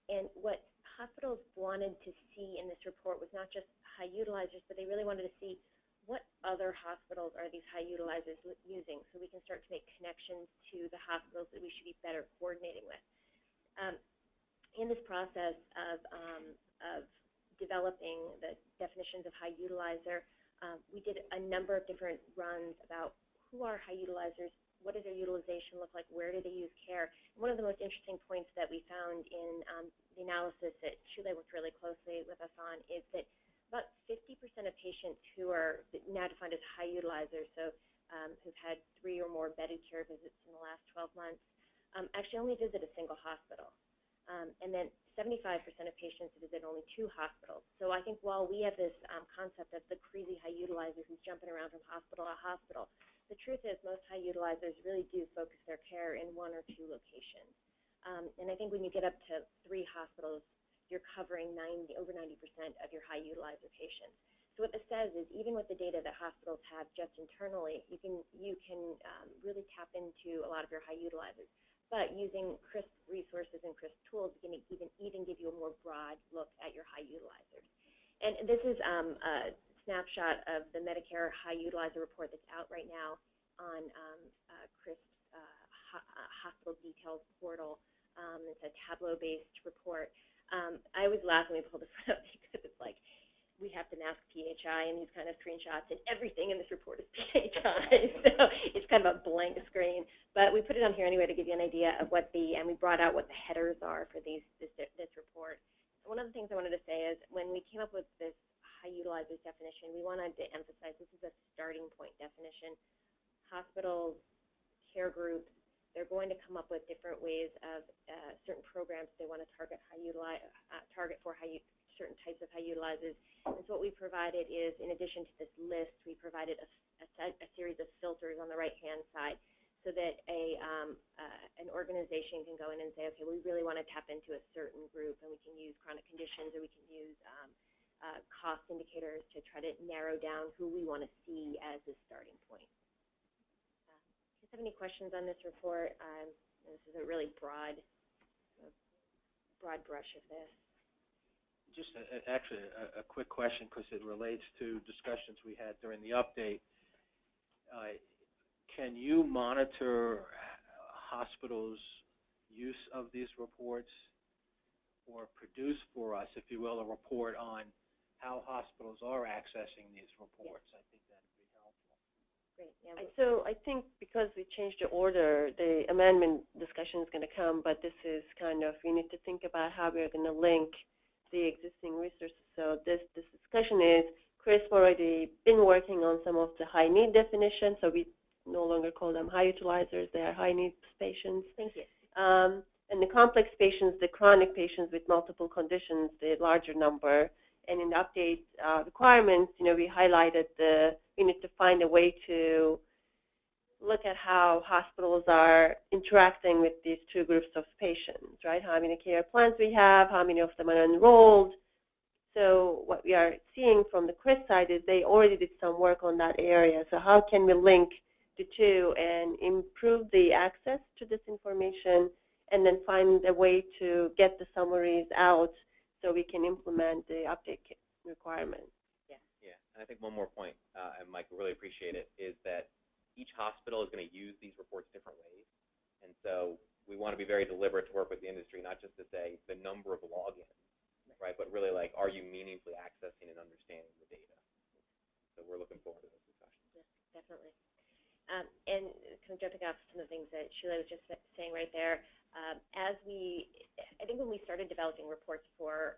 And what hospitals wanted to see in this report was not just high utilizers, but they really wanted to see what other hospitals are these high utilizers using, so we can start to make connections to the hospitals that we should be better coordinating with. In this process of developing the definitions of high utilizer, we did a number of different runs about who are high utilizers, what does their utilization look like, where do they use care. And one of the most interesting points that we found in the analysis that Shule worked really closely with us on is that about 50% of patients who are now defined as high utilizers, so who've had 3 or more bedded care visits in the last 12 months, actually only visit a single hospital. And then 75% of patients visit only 2 hospitals. So I think while we have this concept of the crazy high utilizer who's jumping around from hospital to hospital, the truth is most high utilizers really do focus their care in 1 or 2 locations. And I think when you get up to 3 hospitals, you're covering over 90% of your high utilizer patients. So what this says is even with the data that hospitals have just internally, you can really tap into a lot of your high utilizers. But using CRISP resources and CRISP tools can even give you a more broad look at your high utilizers. And this is a snapshot of the Medicare high utilizer report that's out right now on CRISP's hospital details portal. It's a Tableau-based report. I always laugh when we pull this up because it's like we have to mask PHI in these kind of screenshots, and everything in this report is PHI. So it's kind of a blank screen. But we put it on here anyway to give you an idea of and we brought out what the headers are for this report. So one of the things I wanted to say is when we came up with this high utilizers definition, we wanted to emphasize this is a starting point definition. Hospitals, care groups, they're going to come up with different ways of certain programs they want to target certain types of high utilizers. And so what we provided is, in addition to this list, we provided a series of filters on the right-hand side so that an organization can go in and say, okay, we really want to tap into a certain group, and we can use chronic conditions, or we can use cost indicators to try to narrow down who we want to see as a starting point. Do you have any questions on this report? This is a really broad brush of this. Just actually a quick question because it relates to discussions we had during the update. Can you monitor hospitals' use of these reports or produce for us, if you will, a report on how hospitals are accessing these reports? I think that would be helpful. Great. Yeah, So I think because we changed the order, the amendment discussion is going to come, but this is kind of, we need to think about how we're going to link the existing resources. So this discussion is, CRISP already been working on some of the high need definitions, so we no longer call them high utilizers, they are high needs patients. Thank you. And the complex patients, the chronic patients with multiple conditions, the larger number. And in the update requirements, we highlighted we need to find a way to look at how hospitals are interacting with these 2 groups of patients, right? How many care plans we have, how many of them are enrolled. So what we are seeing from the CRISP side is they already did some work on that area. So how can we link the 2 and improve the access to this information and then find a way to get the summaries out so we can implement the update requirements? Yeah. And I think one more point, and Mike will really appreciate it, is that each hospital is going to use these reports different ways. And so we want to be very deliberate to work with the industry, not just to say the number of logins, right, but really like, are you meaningfully accessing and understanding the data? So we're looking forward to those discussions. Yes, definitely. And kind of jumping off some of the things that Shule was just saying right there, I think when we started developing reports for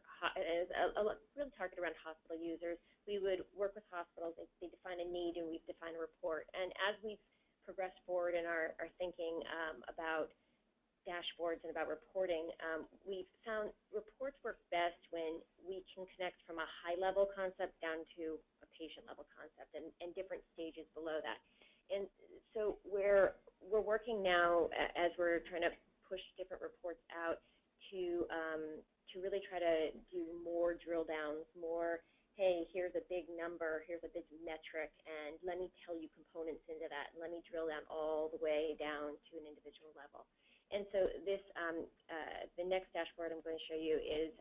really targeted around hospital users, we would work with hospitals. They define a need, and we define a report. And as we've progressed forward in our thinking about dashboards and about reporting, we've found reports work best when we can connect from a high-level concept down to a patient-level concept and different stages below that. And so we're working now as we're trying to push different reports out to really try to do more drill downs, more, hey, here's a big number, here's a big metric, and let me tell you components into that, and let me drill down all the way down to an individual level. And so this, the next dashboard I'm going to show you is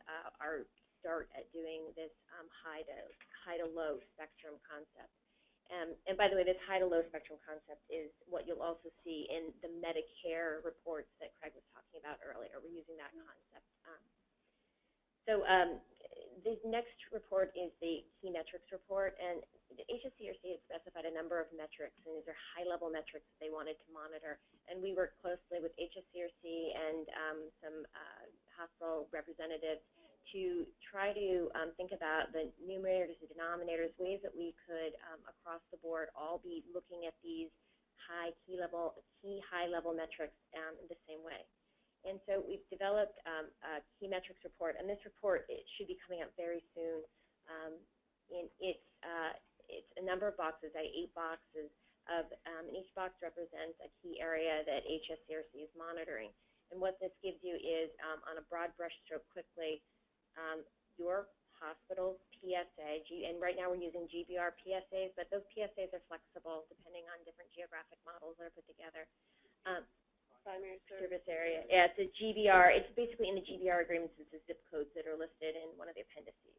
our start at doing this high to low spectrum concept. And by the way, this high to low spectrum concept is what you'll also see in the Medicare reports that Craig was talking about earlier. We're using that concept. So the next report is the key metrics report, and the HSCRC had specified a number of metrics, and these are high-level metrics that they wanted to monitor. And we worked closely with HSCRC and some hospital representatives to try to think about the numerators, the denominators, ways that we could, across the board, all be looking at these key high-level metrics in the same way. And so we've developed a key metrics report, and this report, it should be coming out very soon. It's a number of boxes, 8 boxes, and each box represents a key area that HSCRC is monitoring. And what this gives you is, on a broad brushstroke quickly, your hospital's PSA, and right now we're using GBR PSAs, but those PSAs are flexible depending on different geographic models that are put together. Primary service area. Yeah, it's a GBR. It's basically in the GBR agreements. It's the zip codes that are listed in one of the appendices.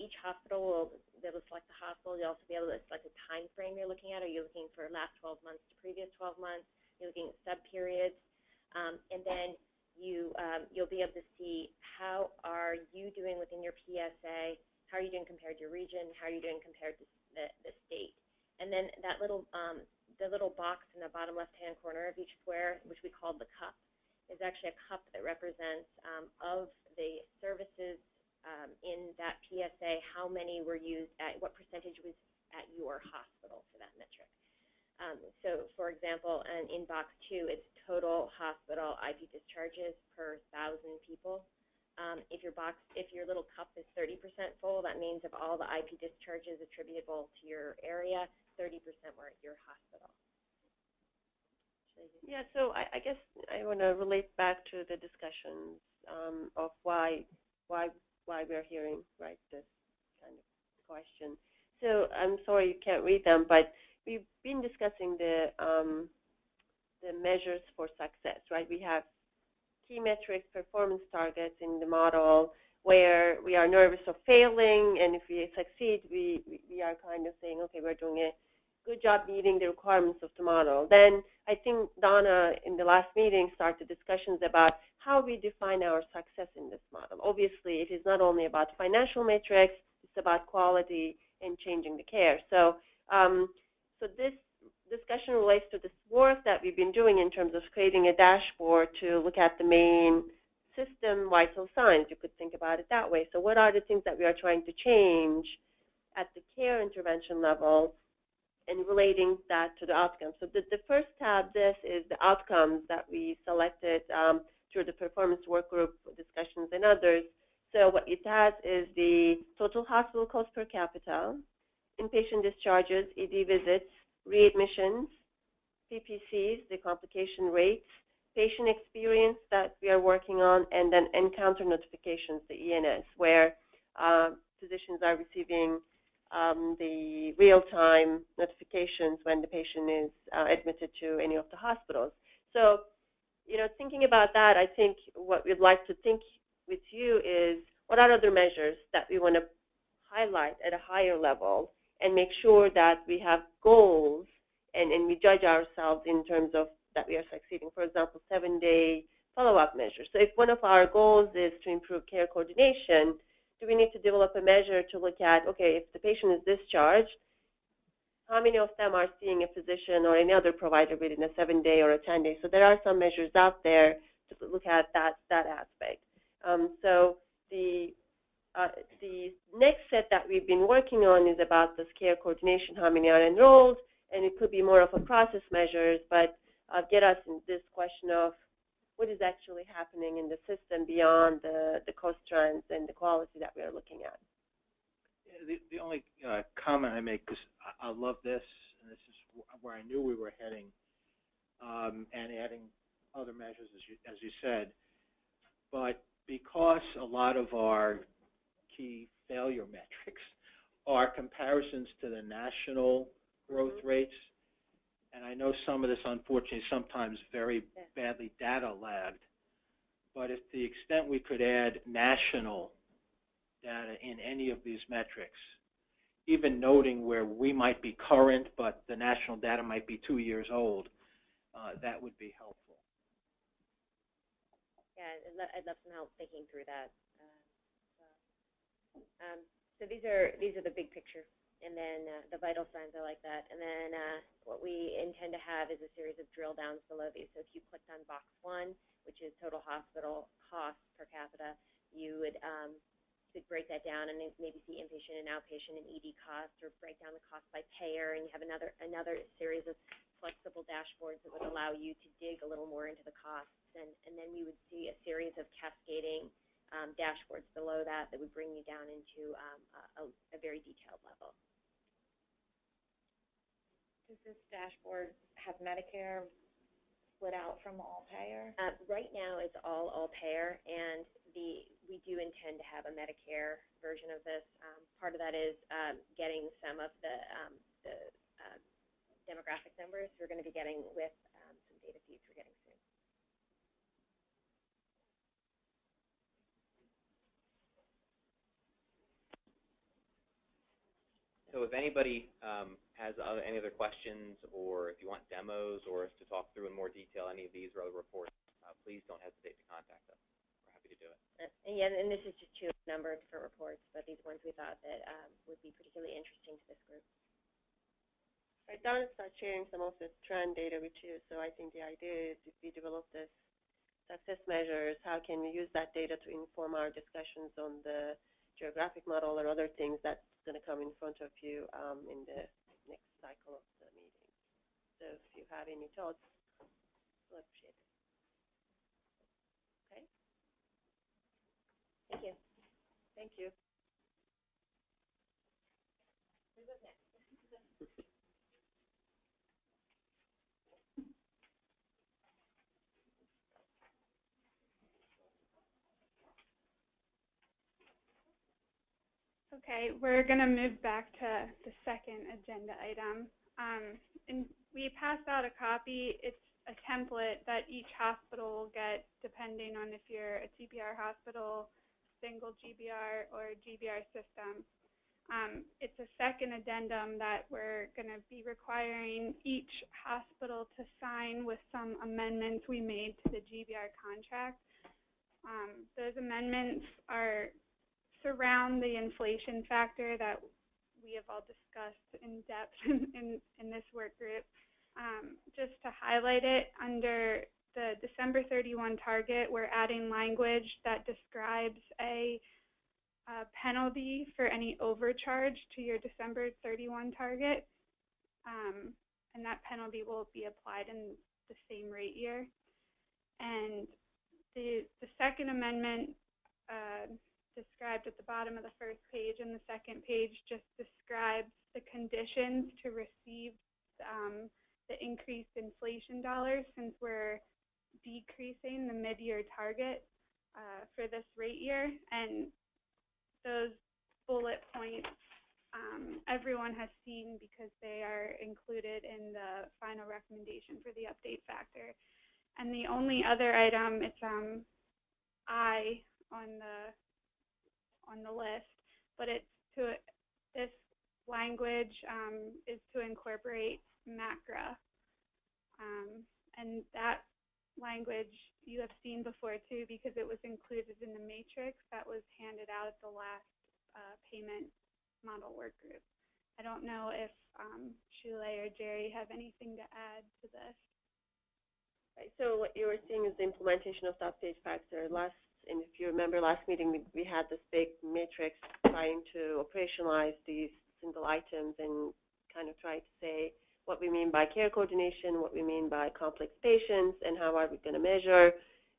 Each hospital will be able to select the hospital. You'll also be able to select the time frame you're looking at. Are you looking for last 12 months to previous 12 months? You're looking at sub-periods. And then you'll be able to see how are you doing within your PSA, how are you doing compared to your region, how are you doing compared to the state. And then that little the little box in the bottom left-hand corner of each square, which we call the cup, is actually a cup that represents of the services in that PSA, how many were used at, what percentage was at your hospital for that metric. So, for example, in box 2, it's total hospital IP discharges per 1,000 people. If your little cup is 30% full, that means of all the IP discharges attributable to your area, 30% were at your hospital. Yeah, so I guess I want to relate back to the discussions of why we're hearing, right, this kind of question. So I'm sorry you can't read them, but we've been discussing the measures for success, right? We have key metrics, performance targets in the model where we are nervous of failing, and if we succeed, we are kind of saying, okay, we're doing a good job meeting the requirements of the model. Then I think Donna, in the last meeting, started discussions about how we define our success in this model. Obviously, it is not only about financial metrics, it's about quality and changing the care. So, so this discussion relates to this work that we've been doing in terms of creating a dashboard to look at the main system vital signs. You could think about it that way. So what are the things that we are trying to change at the care intervention level and relating that to the outcomes? So the first tab, this is the outcomes that we selected through the performance work group discussions and others. So what it has is the total hospital cost per capita, inpatient discharges, ED visits, readmissions, PPCs, the complication rates, patient experience that we are working on, and then encounter notifications, the ENS, where physicians are receiving the real-time notifications when the patient is admitted to any of the hospitals. So, you know, thinking about that, I think what we'd like to think with you is what are other measures that we want to highlight at a higher level and make sure that we have goals and we judge ourselves in terms of that we are succeeding. For example, 7-day follow-up measures. So if one of our goals is to improve care coordination, do we need to develop a measure to look at, okay, if the patient is discharged, how many of them are seeing a physician or any other provider within a 7-day or a 10-day? So there are some measures out there to look at that aspect. So the next set that we've been working on is about this care coordination, how many are enrolled, and it could be more of a process measures, but get us in this question of what is actually happening in the system beyond the cost trends and the quality that we are looking at. The only comment I make, because I love this, and this is where I knew we were heading, and adding other measures, as you said, but because a lot of our key failure metrics are comparisons to the national growth rates, and I know some of this, unfortunately, sometimes very badly data lagged, but if to the extent we could add national data in any of these metrics, even noting where we might be current, but the national data might be 2 years old, that would be helpful. Yeah, I'd love some help thinking through that. So these are the big picture, and then the vital signs are like that. And then what we intend to have is a series of drill downs below these. So if you clicked on box 1, which is total hospital costs per capita, you would could break that down and maybe see inpatient and outpatient and ED costs, or break down the cost by payer, and you have another series of flexible dashboards that would allow you to dig a little more into the costs, and then you would see a series of cascading dashboards below that would bring you down into a very detailed level. Does this dashboard have Medicare split out from all payer? Right now, it's all payer, and we do intend to have a Medicare version of this. Part of that is getting some of the demographic numbers we're going to be getting with some data feeds we're getting soon. So if anybody has any other questions, or if you want demos, or us to talk through in more detail any of these or other reports, please don't hesitate to contact us. We're happy to do it. And this is just 2 numbered for reports, but these ones we thought that would be particularly interesting to this group. Right, Don started sharing some of the trend data with you, so I think the idea is if we develop this success measures, how can we use that data to inform our discussions on the geographic model or other things that's going to come in front of you in the next cycle of the meeting. So if you have any thoughts, we'll appreciate it. Okay? Thank you. Thank you. Who's up next? Okay, we're going to move back to the second agenda item. And we passed out a copy. It's a template that each hospital will get depending on if you're a GBR hospital, single GBR, or GBR system. It's a second addendum that we're going to be requiring each hospital to sign with some amendments we made to the GBR contract. Those amendments surround the inflation factor that we have all discussed in depth in this work group. Just to highlight it, under the December 31 target, we're adding language that describes a penalty for any overcharge to your December 31 target, and that penalty will be applied in the same rate year. And the second amendment described at the bottom of the first page, and the second page just describes the conditions to receive the increased inflation dollars, since we're decreasing the mid-year target for this rate year. And those bullet points everyone has seen because they are included in the final recommendation for the update factor. And the only other item, it's I on the list, but it's this language is to incorporate MACRA, and that language you have seen before too, because it was included in the matrix that was handed out at the last payment model work group. I don't know if Shule or Jerry have anything to add to this. Right, so what you were seeing is the implementation of the update factor. And if you remember last meeting, we had this big matrix trying to operationalize these single items and kind of try to say what we mean by care coordination, what we mean by complex patients, and how are we going to measure.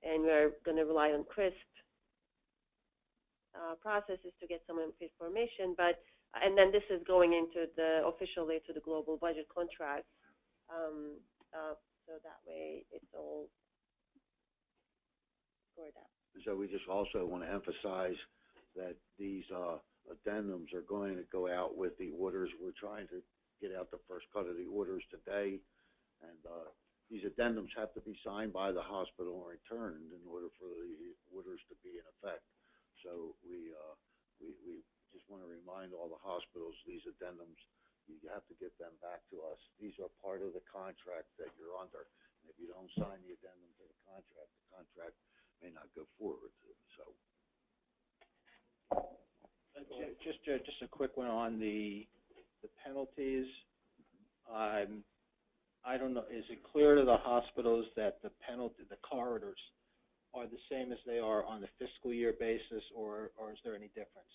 And we're going to rely on CRISP processes to get some information. And then this is going into officially to the global budget contract. So that way it's all scored out. So we just also want to emphasize that these addendums are going to go out with the orders. We're trying to get out the first cut of the orders today, and these addendums have to be signed by the hospital and returned in order for the orders to be in effect. So we just want to remind all the hospitals these addendums, you have to get them back to us. These are part of the contract that you're under. And if you don't sign the addendum to the contract may not go forward. So, Just a quick one on the penalties. I don't know, is it clear to the hospitals that the corridors are the same as they are on the fiscal year basis, or is there any difference?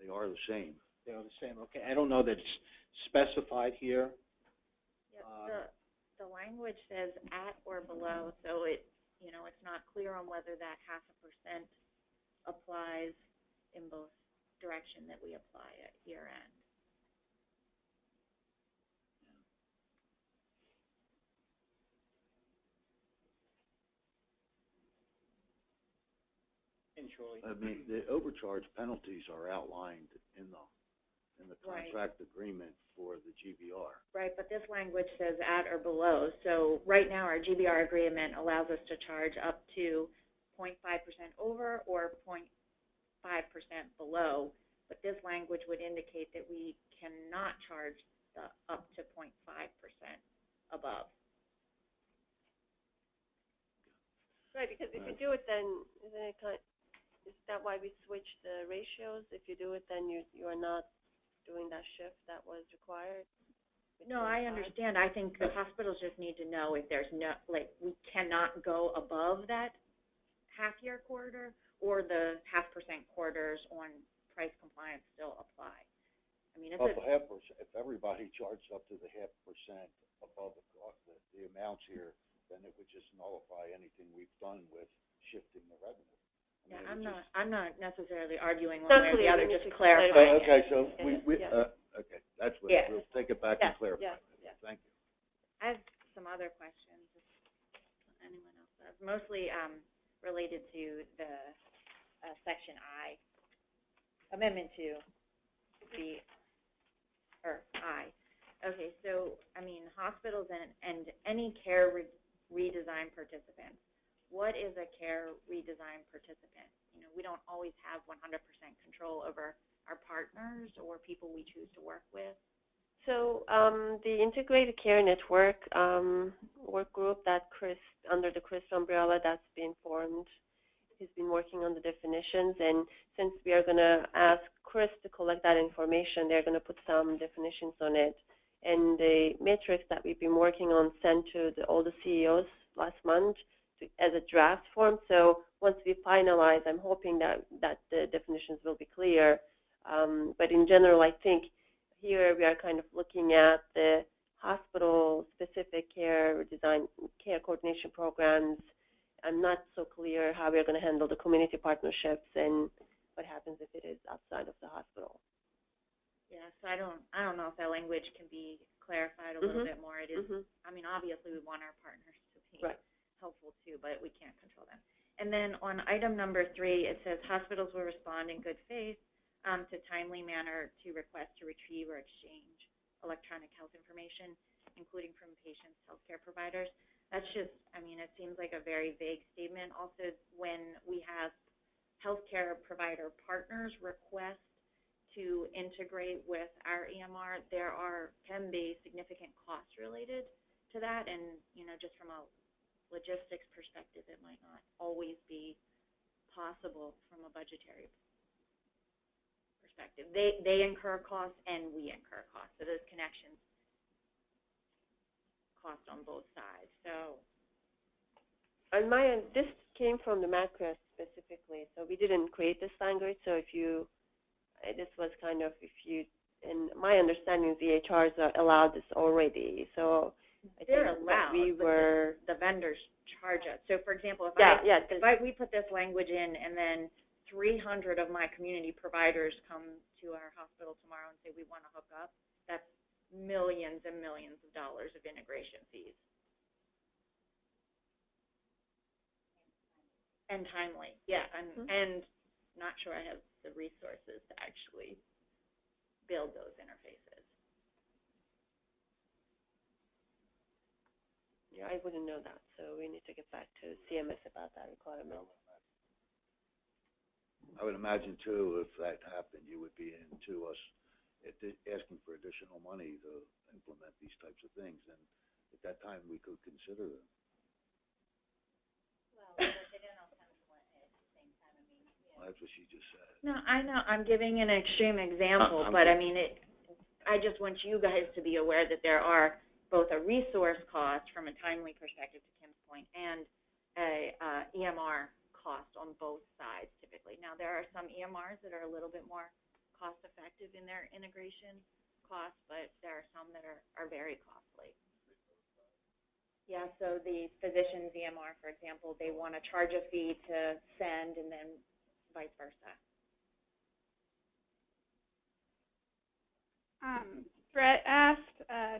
they are the same. They are the same, okay. I don't know that it's specified here. Yep, the language says at or below, so it, it's not clear on whether that 0.5% applies in both direction that we apply at year end. I mean, the overcharge penalties are outlined in the Right. contract agreement for the GBR. Right, but this language says at or below. So right now, our GBR agreement allows us to charge up to 0.5% over or 0.5% below. But this language would indicate that we cannot charge the up to 0.5% above. Right, because if you do it, then isn't it is that why we switched the ratios? If you do it, then you are not doing that shift that was required? No, I understand. I think the hospitals just need to know if there's no, we cannot go above that half-year corridor, or the 0.5% corridors on price compliance still apply. I mean, Up to 0.5%, if everybody charged up to the 0.5% above the amounts here, then it would just nullify anything we've done with shifting the revenue. Yeah, I'm not necessarily arguing one way or the other, just clarifying. Okay, so okay, that's what, Yeah. we'll take it back and clarify. Yeah. Thank you. I have some other questions, if anyone else has, mostly related to the Section I, Amendment 2, I. Okay, so, I mean, hospitals and any care redesign participants. What is a care redesign participant? We don't always have 100% control over our partners or people we choose to work with. So the Integrated Care Network work group that under the Chris umbrella that's been formed, he's been working on the definitions, and since we are going to ask Chris to collect that information, they're going to put some definitions on it. And the matrix that we've been working on sent to all the CEOs last month as a draft form. So once we finalize, I'm hoping that the definitions will be clear. But in general, I think here we are kind of looking at the hospital-specific care design, care coordination programs. I'm not so clear how we're going to handle the community partnerships and what happens if it is outside of the hospital. Yeah, so I don't know if that language can be clarified a little bit more. It is, I mean, obviously we want our partners to be helpful too, but we can't control them. And then on item number 3, it says hospitals will respond in good faith to timely manner to request to retrieve or exchange electronic health information, including from patients' healthcare providers. That's just, I mean, it seems like a very vague statement. Also, when we have healthcare provider partners request to integrate with our EMR, there can be significant costs related to that, and just from a logistics perspective, it might not always be possible from a budgetary perspective. They incur costs and we incur costs, so those connections cost on both sides. So on my end, this came from the macro specifically, so we didn't create this language. So this was kind of, in my understanding, the HRs allowed this already. So I they're think allowed, but the vendors charge us. So, for example, if we put this language in and then 300 of my community providers come to our hospital tomorrow and say we want to hook up, that's millions and millions of dollars of integration fees. And timely, yeah, and not sure I have the resources to actually build those interfaces. Yeah, I wouldn't know that, so we need to get back to CMS about that requirement. I would imagine, too, if that happened, you would be into us asking for additional money to implement these types of things, and at that time, we could consider them. Well, was it in That's what she just said. No, I know, I'm giving an extreme example, but I mean, I just want you guys to be aware that there are both a resource cost from a timely perspective, to Kim's point, and a EMR cost on both sides typically. Now, there are some EMRs that are a little bit more cost effective in their integration costs, but there are some that are very costly. Yeah, so the physician's EMR, for example, they want to charge a fee to send and then vice versa. Brett asked,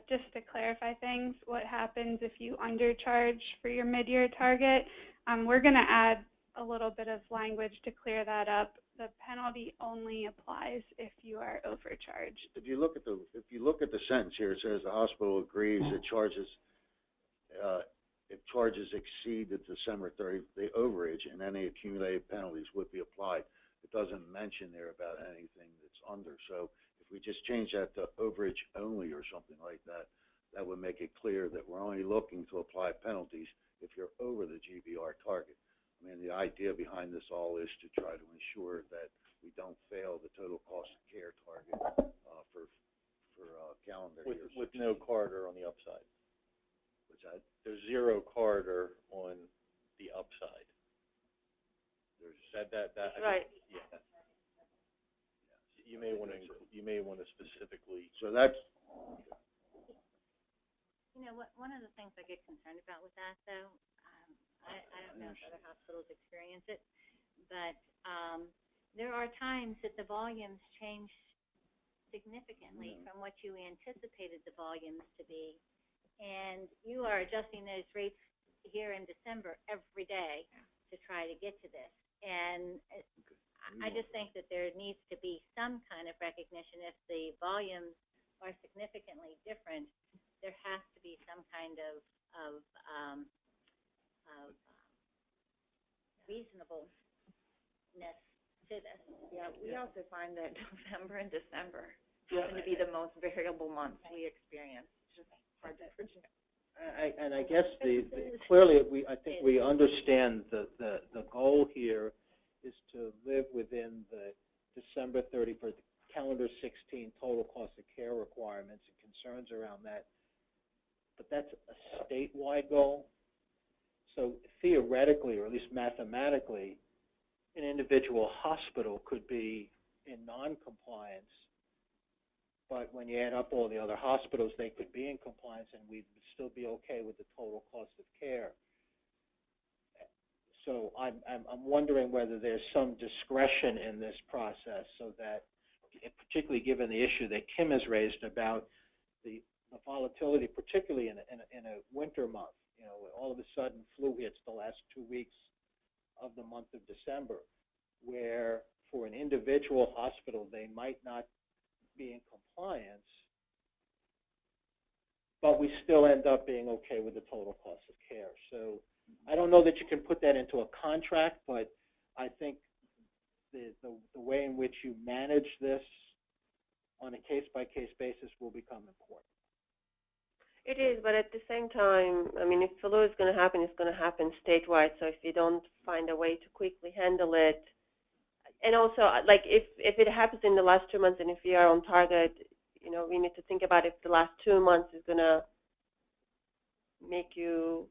just to clarify things, what happens if you undercharge for your mid-year target? We're going to add a little bit of language to clear that up. The penalty only applies if you are overcharged. If you look at the sentence here, it says the hospital agrees that charges if charges exceed the December 30, the overage, and any accumulated penalties would be applied. It doesn't mention there about anything that's under. So if we just change that to overage only or something like that, that would make it clear that we're only looking to apply penalties if you're over the GBR target. I mean, the idea behind this all is to try to ensure that we don't fail the total cost of care target for calendar year 16. With no corridor on the upside. What's that? There's zero corridor on the upside. There's that right. Yeah. You may want to specifically. So that's. You know, one of the things I get concerned about with that, though, I don't know if other hospitals experience it, but there are times that the volumes change significantly from what you anticipated the volumes to be, and you are adjusting those rates here in December every day to try to get to this. And I just think that there needs to be some kind of recognition. If the volumes are significantly different, there has to be some kind of reasonableness to this. Yeah, we also find that November and December happen to be the most variable months we experience. It's just hard to predict. I guess clearly I think we understand the goal here is to live within the December 31st calendar 16 total cost of care requirements and concerns around that. But that's a statewide goal. So theoretically, or at least mathematically, an individual hospital could be in non-compliance, but when you add up all the other hospitals, they could be in compliance, and we'd still be okay with the total cost of care. So I'm wondering whether there's some discretion in this process, so that, particularly given the issue that Kim has raised about the volatility, particularly in a winter month. You know, all of a sudden flu hits the last 2 weeks of the month of December, where for an individual hospital they might not be in compliance, but we still end up being okay with the total cost of care. So I don't know that you can put that into a contract, but I think the way in which you manage this on a case-by-case basis will become important. It is, but at the same time, I mean, if flu is going to happen, it's going to happen statewide. So if you don't find a way to quickly handle it, and also, like, if it happens in the last 2 months and if we are on target, you know, we need to think about if the last 2 months is going to make you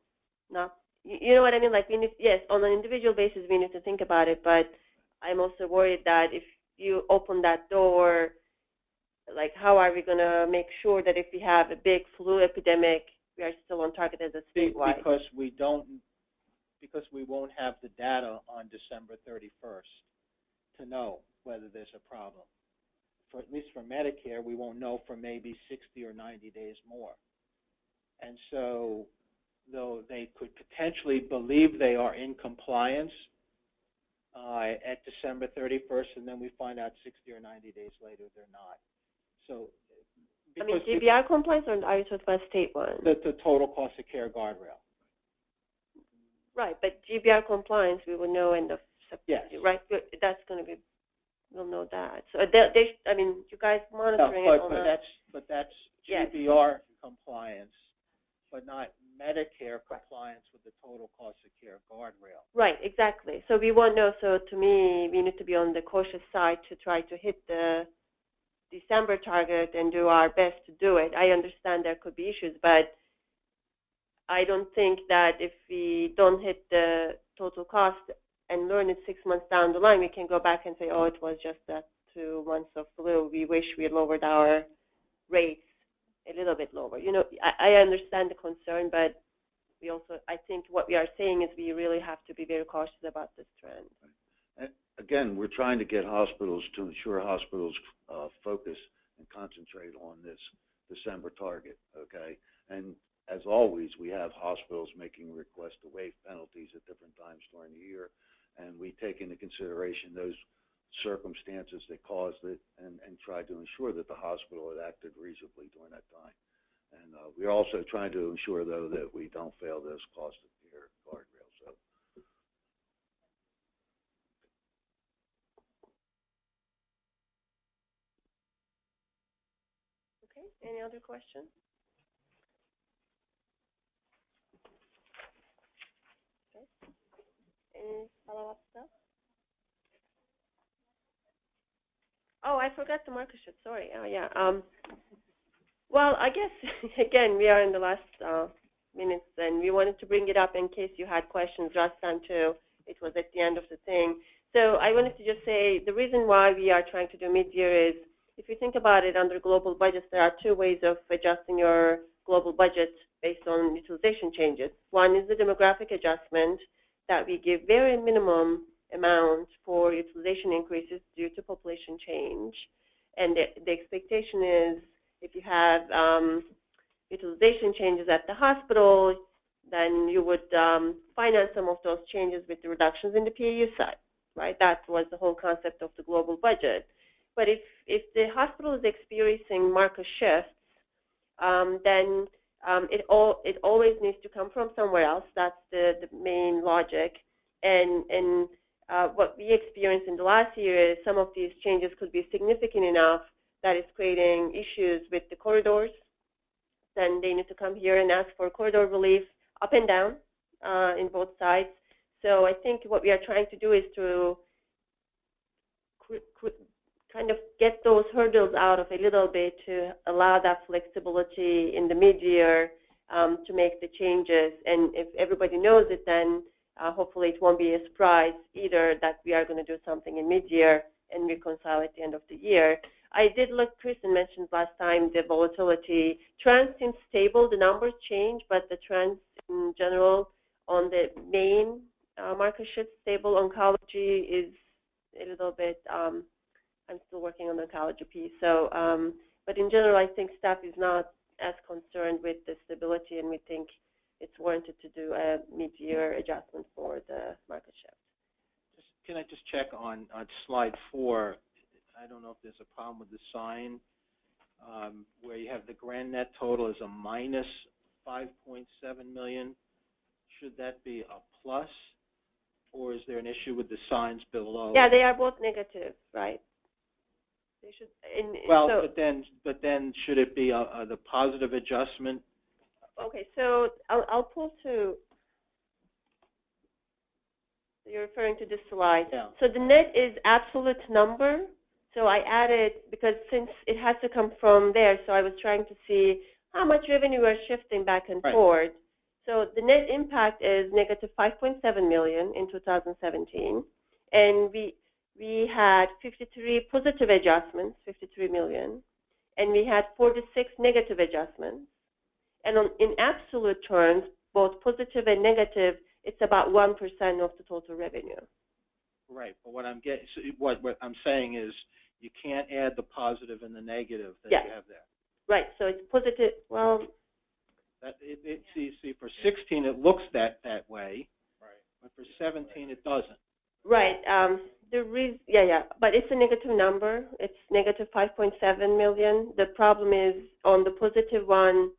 not, you know what I mean? Like, we need, yes, on an individual basis, we need to think about it, but I'm also worried that if you open that door, like, how are we going to make sure that if we have a big flu epidemic, we are still on target as a statewide? Because we won't have the data on December 31st to know whether there's a problem. At least for Medicare, we won't know for maybe 60 or 90 days more. And so, though they could potentially believe they are in compliance at December 31st, and then we find out 60 or 90 days later they're not. So, I mean, GBR compliance, or are you talking about state one? The total cost of care guardrail. Right, but GBR compliance, we will know end of September, yes. right? That's going to be, we'll know that. So I mean, you guys monitoring it on but that's yes. GBR compliance but not Medicare compliance with the total cost of care guardrail. Right, exactly. So we won't know. So to me, we need to be on the cautious side to try to hit the December target and do our best to do it. I understand there could be issues, but I don't think that if we don't hit the total cost and learn it 6 months down the line, we can go back and say, oh, it was just that 2 months of flu. We wish we had lowered our rates a little bit lower. You know, I understand the concern, but we also, I think what we are saying is we really have to be very cautious about this trend. And again, we're trying to get hospitals to ensure hospitals focus and concentrate on this December target, okay? And as always, we have hospitals making requests to waive penalties at different times during the year, and we take into consideration those circumstances that caused it and try to ensure that the hospital had acted reasonably during that time. And we're also trying to ensure, though, that we don't fail those cost of care guardrails. So. Okay, any other questions? Okay. Any follow-up stuff? Oh, I forgot the market shift. Sorry. Oh, yeah. Well, I guess, again, we are in the last minutes, and we wanted to bring it up in case you had questions last time, too. It was at the end of the thing. So I wanted to just say the reason why we are trying to do mid-year is, if you think about it, under global budgets, there are two ways of adjusting your global budget based on utilization changes. One is the demographic adjustment that we give very minimum amount for utilization increases due to population change. And the expectation is if you have utilization changes at the hospital, then you would finance some of those changes with the reductions in the PAU side, right? That was the whole concept of the global budget. But if the hospital is experiencing market shifts, then it always needs to come from somewhere else. That's the main logic. And what we experienced in the last year is some of these changes could be significant enough that it's creating issues with the corridors. Then they need to come here and ask for corridor relief up and down in both sides. So I think what we are trying to do is to kind of get those hurdles out of a little bit to allow that flexibility in the mid-year to make the changes. And if everybody knows it, then hopefully it won't be a surprise either that we are going to do something in mid-year and reconcile at the end of the year. I did look, Kristen mentioned last time the volatility. Trends seem stable, the numbers change, but the trends in general on the main market shift stable. Oncology is a little bit, I'm still working on the oncology piece. So, but in general, I think staff is not as concerned with the stability, and we think it's warranted to do a mid-year adjustment for the market shift. Can I just check on slide 4? I don't know if there's a problem with the sign where you have the grand net total as a minus 5.7 million. Should that be a plus, or is there an issue with the signs below? Yeah, they are both negative, right? They should. Well, so, but then should it be the positive adjustment? Okay, so I'll pull to. You're referring to this slide. Yeah. So the net is absolute number. So I added, because since it has to come from there, so I was trying to see how much revenue we're shifting back and forth. So the net impact is negative 5.7 million in 2017, and we had 53 positive adjustments, 53 million, and we had 46 negative adjustments. And in absolute terms, both positive and negative, it's about 1% of the total revenue. Right, but what I'm saying is you can't add the positive and the negative that you have there. Right, so it's positive. Well, see, for 16 it looks that way, right? But for 17 it doesn't. Right. But it's a negative number. It's negative 5.7 million. The problem is on the positive one,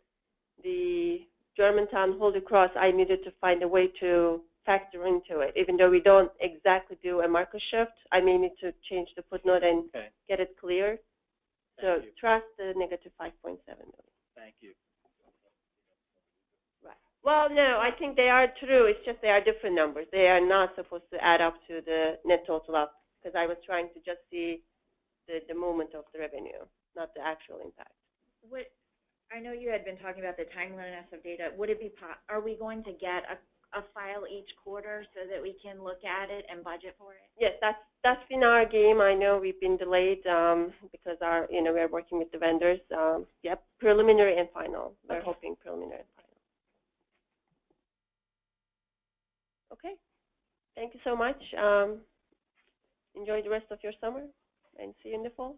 the Germantown Holy Cross, I needed to find a way to factor into it. Even though we don't exactly do a market shift, I may need to change the footnote and get it clear. So trust the negative 5.7 million. Thank you. Well, no, I think they are true. It's just they are different numbers. They are not supposed to add up to the net total up, because I was trying to just see the movement of the revenue, not the actual impact. What, I know you had been talking about the timeliness of data. Would it be, are we going to get a file each quarter so that we can look at it and budget for it? Yes, that's been our game. I know we've been delayed because we're working with the vendors. Yep, preliminary and final. We're hoping preliminary and final. Okay. Thank you so much. Enjoy the rest of your summer, and see you in the fall.